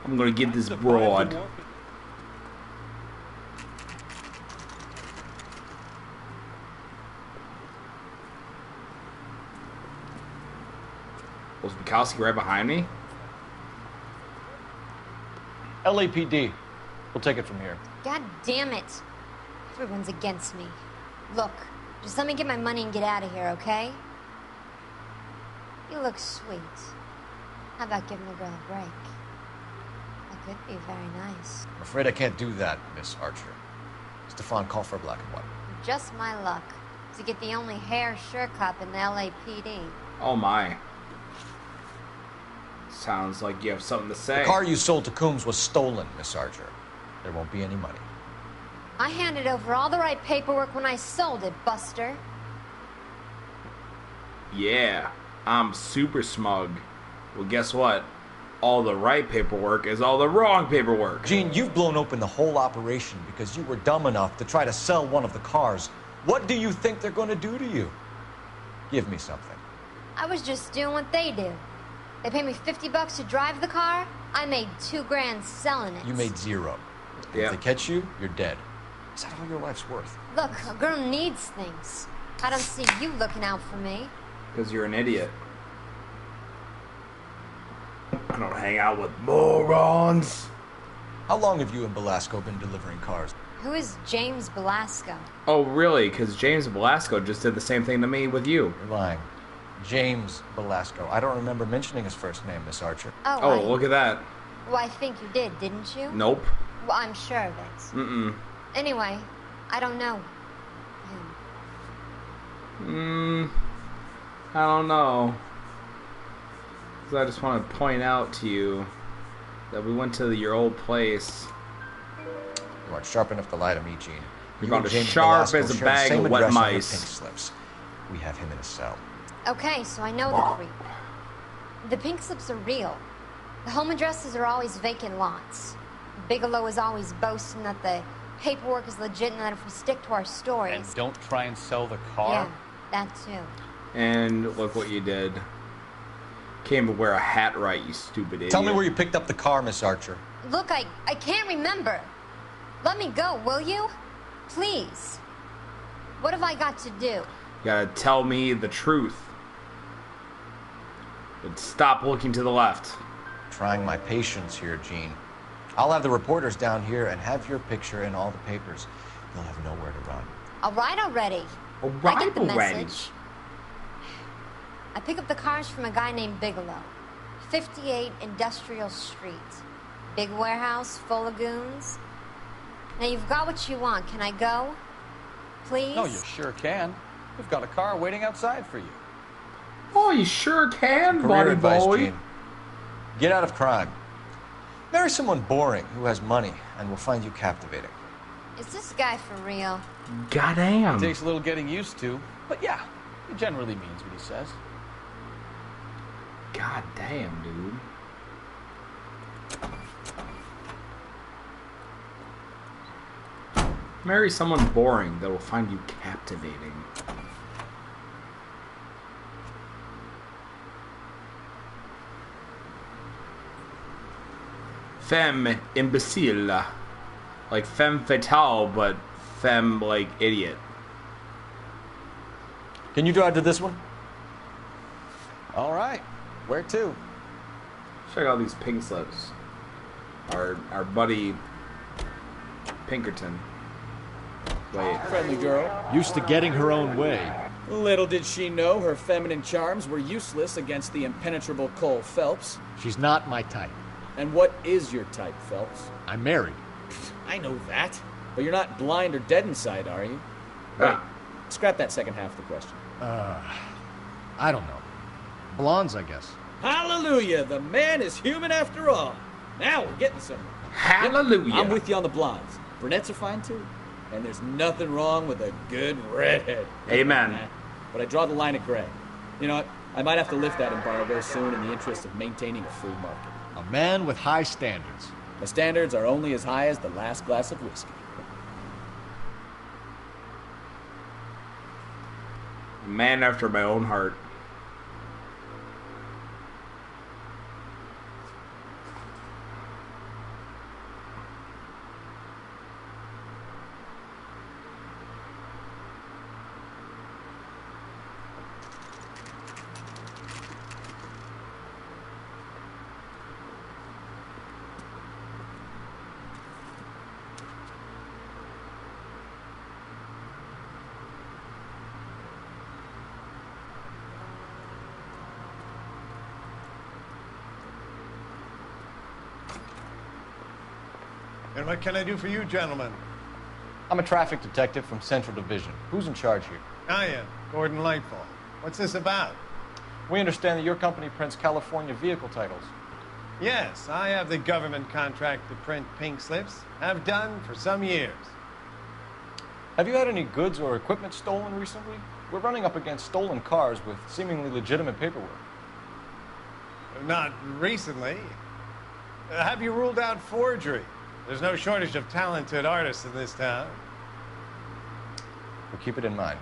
I'm gonna get this broad. Was Bukowski right behind me? LAPD. We'll take it from here. God damn it. Everyone's against me. Look, just let me get my money and get out of here, okay? You look sweet. How about giving a girl a break? That could be very nice. I'm afraid I can't do that, Miss Archer. Stefan, call for black and white. Just my luck to get the only hair sure cop in the LAPD. Oh my. Sounds like you have something to say. The car you sold to Coombs was stolen, Miss Archer. There won't be any money. I handed over all the right paperwork when I sold it, Buster. Yeah, I'm super smug. Well, guess what? All the right paperwork is all the wrong paperwork. Gene, you've blown open the whole operation because you were dumb enough to try to sell one of the cars. What do you think they're going to do to you? Give me something. I was just doing what they do. They paid me $50 to drive the car. I made $2 grand selling it. You made zero. Yeah. If they catch you, you're dead. Is that all your life's worth? Look, a girl needs things. I don't see you looking out for me. Because you're an idiot. I don't hang out with morons. How long have you and Belasco been delivering cars? Who is James Belasco? Oh, really? Because James Belasco just did the same thing to me with you. You're lying. James Belasco. I don't remember mentioning his first name, Miss Archer. Oh, look at that. Well, I think you did, didn't you? Nope. Well, I'm sure of it. Mm-mm. Anyway, I don't know him. I don't know. 'Cause I just want to point out to you that we went to your old place. You aren't sharp enough to lie to me, Gene. You're about as sharp as a bag of wet mice. Pink slips. We have him in a cell. Okay, so I know the creep. The pink slips are real. The home addresses are always vacant lots. Bigelow is always boasting that the paperwork is legit and that if we stick to our stories... And don't try and sell the car? Yeah, that too. And look what you did. Can't even wear a hat right, you stupid idiot. Tell me where you picked up the car, Miss Archer. Look, I can't remember. Let me go, will you? Please. What have I got to do? You gotta tell me the truth. But stop looking to the left. Trying my patience here, Gene. I'll have the reporters down here and have your picture in all the papers. You'll have nowhere to run. All right already. I get the message. I pick up the cars from a guy named Bigelow. 58 Industrial Street. Big warehouse full of goons. Now you've got what you want. Can I go? Please? No, you sure can. We've got a car waiting outside for you. Oh, you sure can, Career buddy advice, boy. Gene. Get out of crime. Marry someone boring who has money, and we'll find you captivating. Is this guy for real? Goddamn. It takes a little getting used to, but yeah, he generally means what he says. God damn, dude. Marry someone boring that will find you captivating. Femme imbecile. Like femme fatale, but femme like idiot. Can you drive to this one? All right. Where to? Check out these pink slips. Our buddy Pinkerton. Wait. Friendly girl. Used to getting her own way. Little did she know her feminine charms were useless against the impenetrable Cole Phelps. She's not my type. And what is your type, Phelps? I'm married. I know that. But you're not blind or dead inside, are you? Wait, scrap that second half of the question. I don't know. Blondes, I guess. Hallelujah! The man is human after all. Now we're getting somewhere. Hallelujah! I'm with you on the blondes. Brunettes are fine too. And there's nothing wrong with a good redhead. Amen. But I draw the line at gray. You know what? I might have to lift that embargo soon in the interest of maintaining a free market. A man with high standards. My standards are only as high as the last glass of whiskey. A man after my own heart. And what can I do for you, gentlemen? I'm a traffic detective from Central Division. Who's in charge here? I am, Gordon Lightfall. What's this about? We understand that your company prints California vehicle titles. Yes, I have the government contract to print pink slips. Have done for some years. Have you had any goods or equipment stolen recently? We're running up against stolen cars with seemingly legitimate paperwork. Not recently. Have you ruled out forgery? There's no shortage of talented artists in this town. We'll keep it in mind.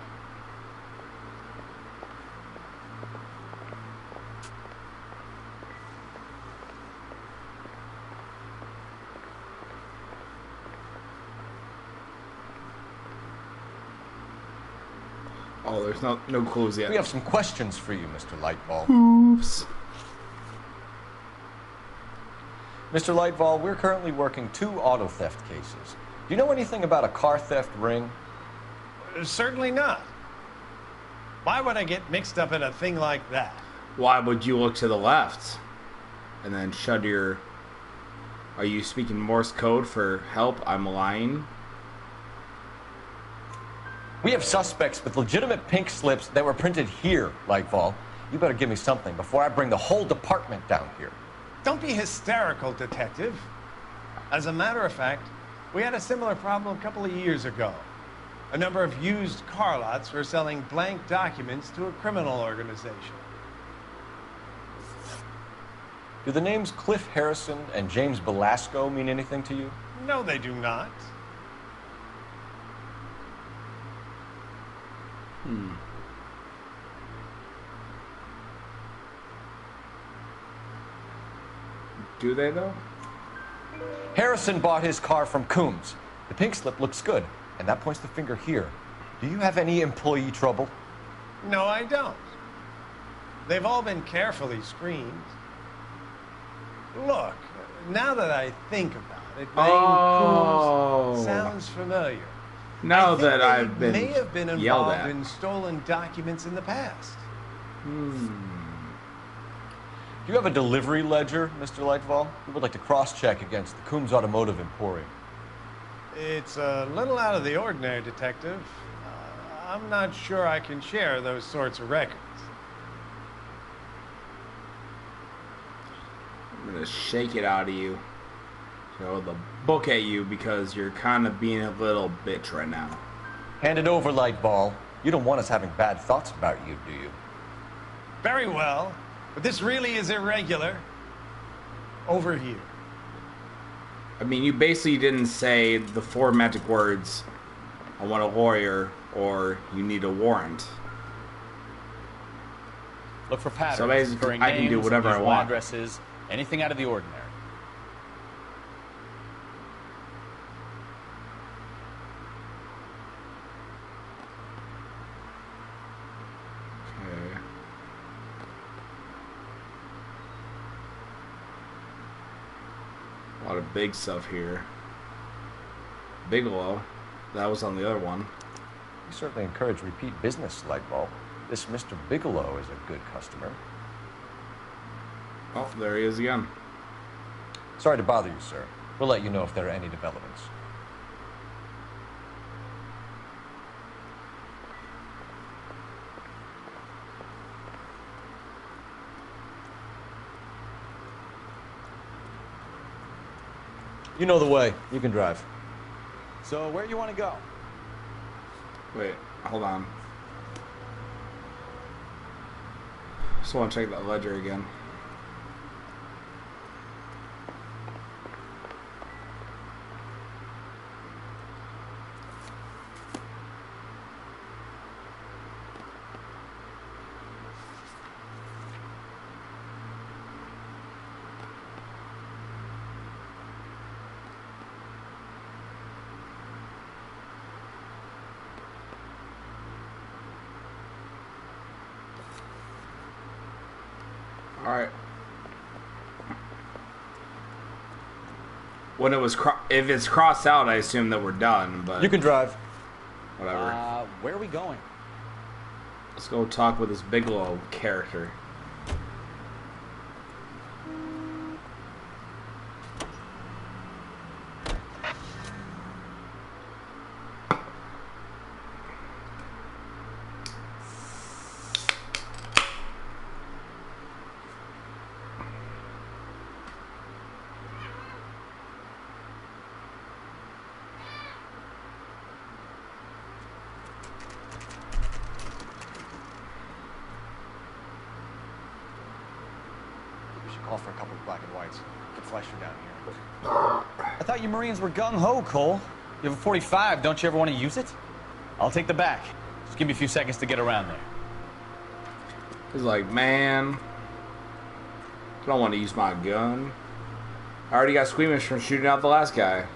Oh, there's no clues yet. We have some questions for you, Mr. Lightball. Oops. Mr. Lightball, we're currently working 2 auto theft cases. Do you know anything about a car theft ring? Certainly not. Why would I get mixed up in a thing like that? Why would you look to the left? And then shut your... Are you speaking Morse code for help? I'm lying. We have suspects with legitimate pink slips that were printed here, Lightball. You better give me something before I bring the whole department down here. Don't be hysterical, Detective. As a matter of fact, we had a similar problem a couple of years ago. A number of used car lots were selling blank documents to a criminal organization. Do the names Cliff Harrison and James Belasco mean anything to you? No, they do not. Do they, though? Harrison bought his car from Coombs. The pink slip looks good, and that points the finger here. Do you have any employee trouble? No, I don't. They've all been carefully screened. Look, now that I think about it, Coombs sounds familiar. Now that I've been may have been yelled involved at. in stolen documents in the past. Do you have a delivery ledger, Mr. Lightfall? We would like to cross-check against the Coombs Automotive Emporium. It's a little out of the ordinary, Detective. I'm not sure I can share those sorts of records. I'm gonna shake it out of you. Throw the book at you because you're kind of being a little bitch right now. Hand it over, Lightball. You don't want us having bad thoughts about you, do you? Very well, but this really is irregular. Over here. I mean, you basically didn't say the 4 magic words, I want a lawyer, or you need a warrant. Look for patterns. So basically, I can do whatever I want. Addresses, anything out of the ordinary. Okay. A lot of big stuff here. Bigelow. That was on the other one. We certainly encourage repeat business, Lightbulb. This Mr. Bigelow is a good customer. Oh, there he is again. Sorry to bother you, sir. We'll let you know if there are any developments. You know the way. You can drive. So, where do you want to go? Wait, hold on. Just want to check that ledger again. Alright. When it was if it's crossed out, I assume that we're done, but you can drive. Whatever. Where are we going? Let's go talk with this Bigelow character. Call for a couple of black and whites. Get Fleischer down here. I thought you Marines were gung-ho, Cole. You have a 45. Don't you ever want to use it? I'll take the back. Just give me a few seconds to get around there. He's like, man, I don't want to use my gun. I already got squeamish from shooting out the last guy.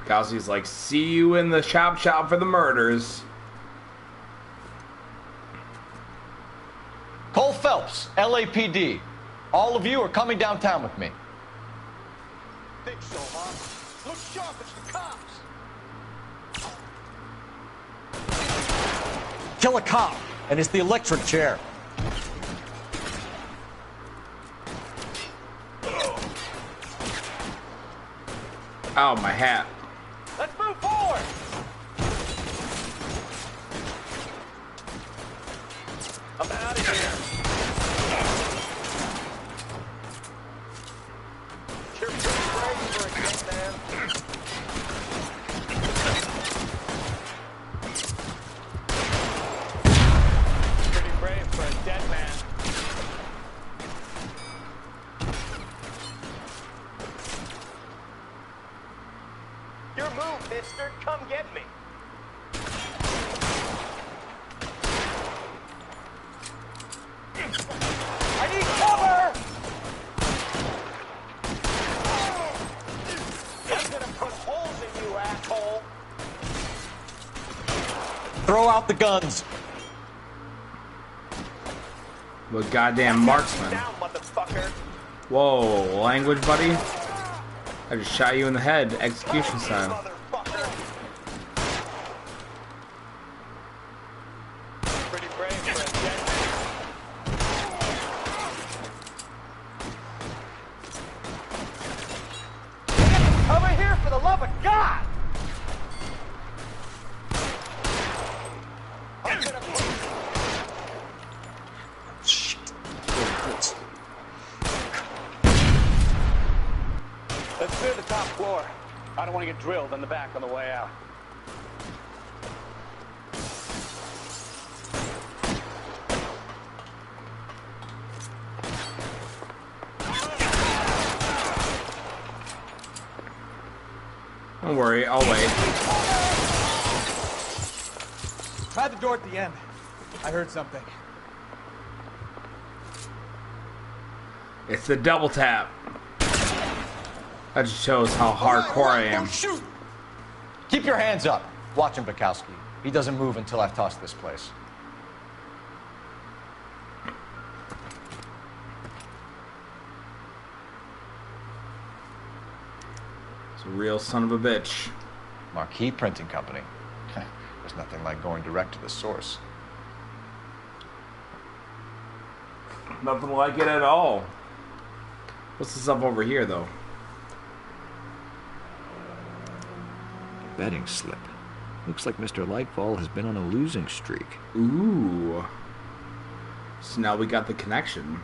Kowski's like, see you in the shop for the murders. Cole Phelps, LAPD. All of you are coming downtown with me. Think so, huh? Look sharp, it's the cops. Kill a cop, and it's the electric chair. Oh, my hat. Let's move forward. I'm out of here. You're pretty brave for a dead man. Pretty brave for a dead man. Your move, mister. Come get me. I need cover! I'm gonna put holes in you, asshole. Throw out the guns. What goddamn marksman. Down, motherfucker. Whoa, language, buddy? I just shot you in the head, execution style. Pretty brave for a dead man. Over here, for the love of God! I'm gonna Let's clear the top floor. I don't want to get drilled in the back on the way out. Don't worry, I'll wait. Try the door at the end. I heard something. It's the double tap. That just shows how hardcore I am. Shoot! Keep your hands up. Watch him, Bukowski. He doesn't move until I've tossed this place. It's a real son of a bitch. Marquee Printing Company. There's nothing like going direct to the source. Nothing like it at all. What's this up over here, though? Betting slip. Looks like Mr. Lightfall has been on a losing streak. Ooh. So now we got the connection.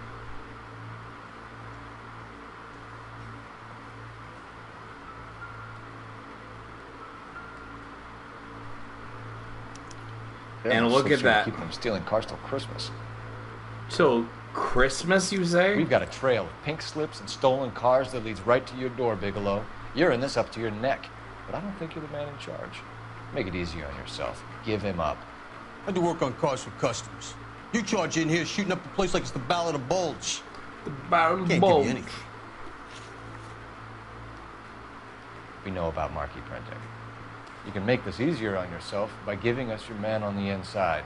And look at that. Keep them stealing cars till Christmas. Till Christmas, you say? We've got a trail of pink slips and stolen cars that leads right to your door, Bigelow. You're in this up to your neck, but I don't think you're the man in charge. Make it easier on yourself. Give him up. I do work on cars for customers. You charge in here shooting up the place like it's the Ballad of Bulge. The Ballad of Can't Bulge. give you anything. We know about marquee printing. You can make this easier on yourself by giving us your man on the inside.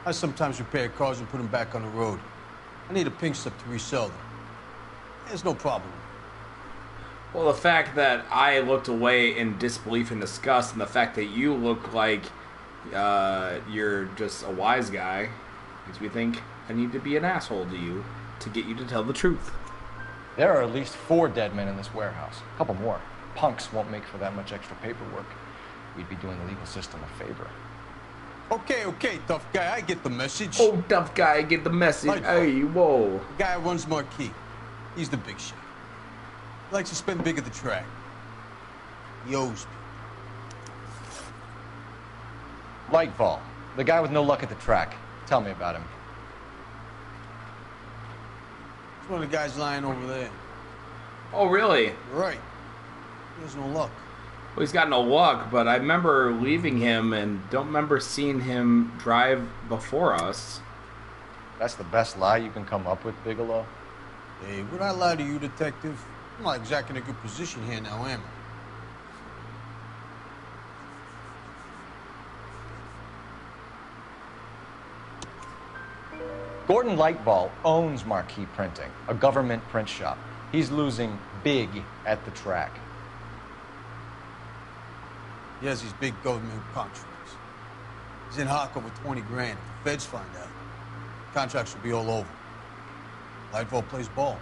I sometimes repair cars and put them back on the road. I need a pink slip to resell them. There's no problem. Well, the fact that I looked away in disbelief and disgust, and the fact that you look like you're just a wise guy, makes me think I need to be an asshole to you to get you to tell the truth. There are at least 4 dead men in this warehouse. A couple more. Punks won't make for that much extra paperwork. We'd be doing the legal system a favor. Okay, tough guy, I get the message. Oh, tough guy, I get the message. Like, hey, whoa. The guy who runs Marquee. He's the big shot. He likes to spend big at the track. He owes me. Lightfall, the guy with no luck at the track. Tell me about him. He's one of the guys lying over there. Oh, really? Right. He has no luck. Well, he's got no luck, but I remember leaving him and don't remember seeing him drive before us. That's the best lie you can come up with, Bigelow? Hey, would I lie to you, detective? I'm not exactly in a good position here now, am I? Gordon Lightfall owns Marquee Printing, a government print shop. He's losing big at the track. He has these big government contracts. He's in hock over 20 grand. If the feds find out, contracts will be all over. Lightfall plays ball.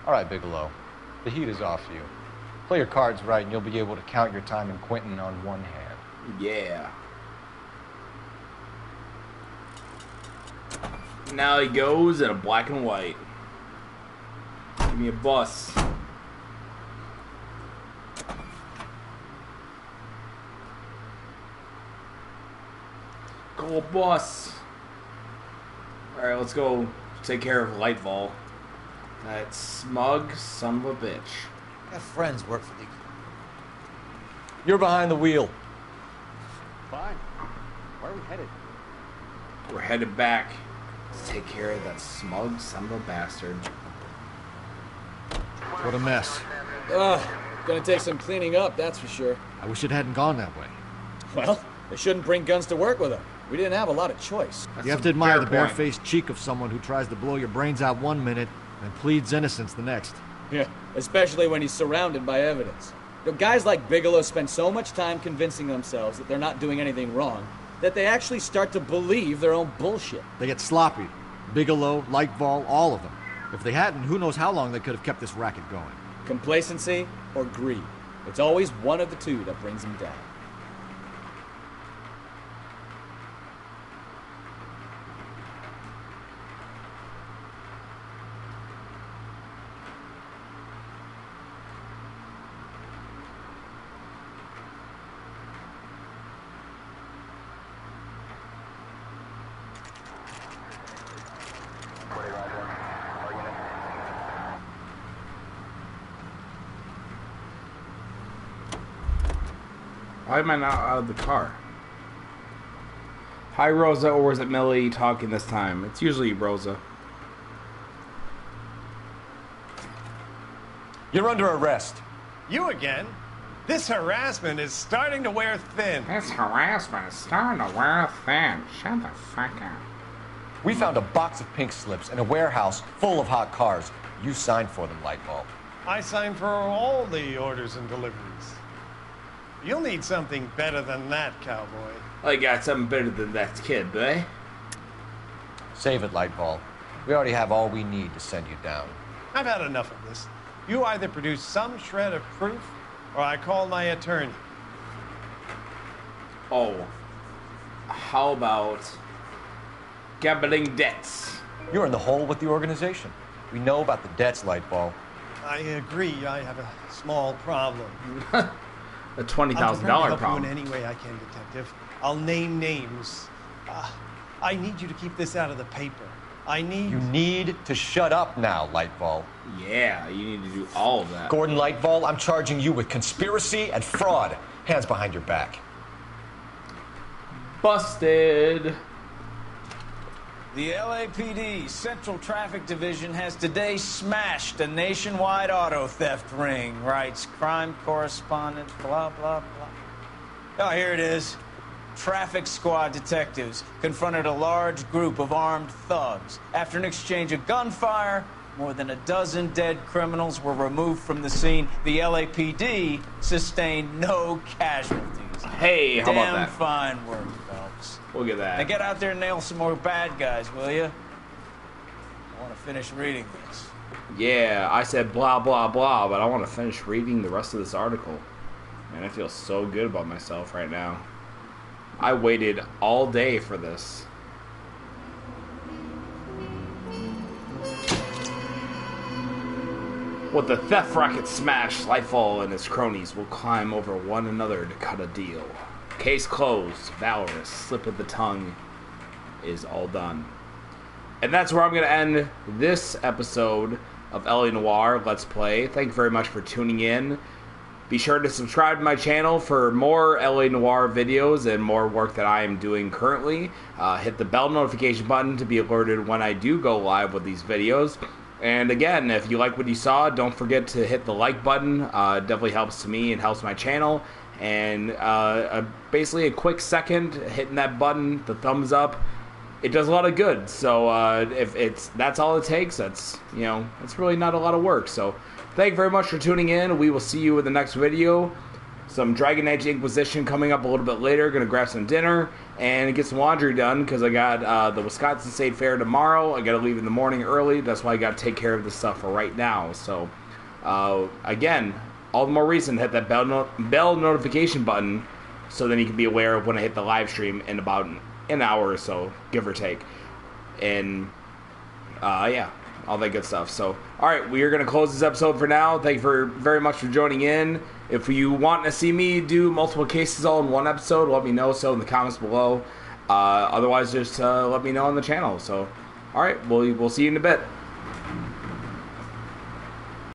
All right, Bigelow. The heat is off you. Play your cards right and you'll be able to count your time in Quentin on one hand. Yeah. Now he goes in a black and white. Give me a bus. Go bus. Alright, let's go take care of Lightfall. That smug son of a bitch. My friends work for the... You're behind the wheel. Fine. Where are we headed? We're headed back to take care of that smug son of a bastard. What a mess. Ugh, gonna take some cleaning up, that's for sure. I wish it hadn't gone that way. Well, they shouldn't bring guns to work with them. We didn't have a lot of choice. You have to admire the barefaced cheek of someone who tries to blow your brains out one minute and pleads innocence the next. Yeah, especially when he's surrounded by evidence. You know, guys like Bigelow spend so much time convincing themselves that they're not doing anything wrong that they actually start to believe their own bullshit. They get sloppy. Bigelow, Lightfall, all of them. If they hadn't, who knows how long they could have kept this racket going. Complacency or greed. It's always one of the two that brings them down. Why am I not out of the car? Hi, Rosa, or is it Millie talking this time? It's usually Rosa. You're under arrest. You again? This harassment is starting to wear thin. This harassment is starting to wear thin. Shut the fuck up. We found a box of pink slips in a warehouse full of hot cars. You signed for them, Lightbulb. I signed for all the orders and deliveries. You'll need something better than that, cowboy. I got something better than that kid, boy. Save it, Lightbulb. We already have all we need to send you down. I've had enough of this. You either produce some shred of proof, or I call my attorney. Oh. How about gambling debts? You're in the hole with the organization. We know about the debts, Lightbulb. I agree. I have a small problem. A $20,000 problem. You in any way I can, Detective. I'll name names. I need you to keep this out of the paper. You need to shut up now, Lightbulb. Yeah, you need to do all of that. Gordon Lightbulb, I'm charging you with conspiracy and fraud. Hands behind your back. Busted. The LAPD Central Traffic Division has today smashed a nationwide auto theft ring, writes crime correspondent, blah, blah, blah. Oh, here it is. Traffic squad detectives confronted a large group of armed thugs. After an exchange of gunfire, more than a dozen dead criminals were removed from the scene. The LAPD sustained no casualties. Hey, how about that? Damn fine work, Phelps. Look at that. Now get out there and nail some more bad guys, will you? I want to finish reading this. Yeah, I said blah, blah, blah, but I want to finish reading the rest of this article. Man, I feel so good about myself right now. I waited all day for this. With the theft racket smashed, Lightfall and his cronies will climb over one another to cut a deal. Case closed. Valorous. Slip of the tongue is all done. And that's where I'm going to end this episode of LA Noire Let's Play. Thank you very much for tuning in. Be sure to subscribe to my channel for more LA Noire videos and more work that I am doing currently. Hit the bell notification button to be alerted when I do go live with these videos. And again, if you like what you saw, don't forget to hit the like button. It definitely helps me and helps my channel. And basically a quick second hitting that button, the thumbs up, it does a lot of good. So if that's all it takes, that's, you know, it's really not a lot of work. So thank you very much for tuning in. We will see you in the next video. Some Dragon Age Inquisition coming up a little bit later. Gonna grab some dinner and get some laundry done because I got the Wisconsin State Fair tomorrow. I gotta leave in the morning early. That's why I gotta take care of this stuff for right now. So again, all the more reason to hit that bell notification button so then you can be aware of when I hit the live stream in about an hour or so, give or take. And yeah, all that good stuff. So, alright, we are going to close this episode for now. Thank you very much for joining in. If you want to see me do multiple cases all in one episode, let me know so in the comments below. Otherwise, just let me know on the channel. So, alright, we'll see you in a bit.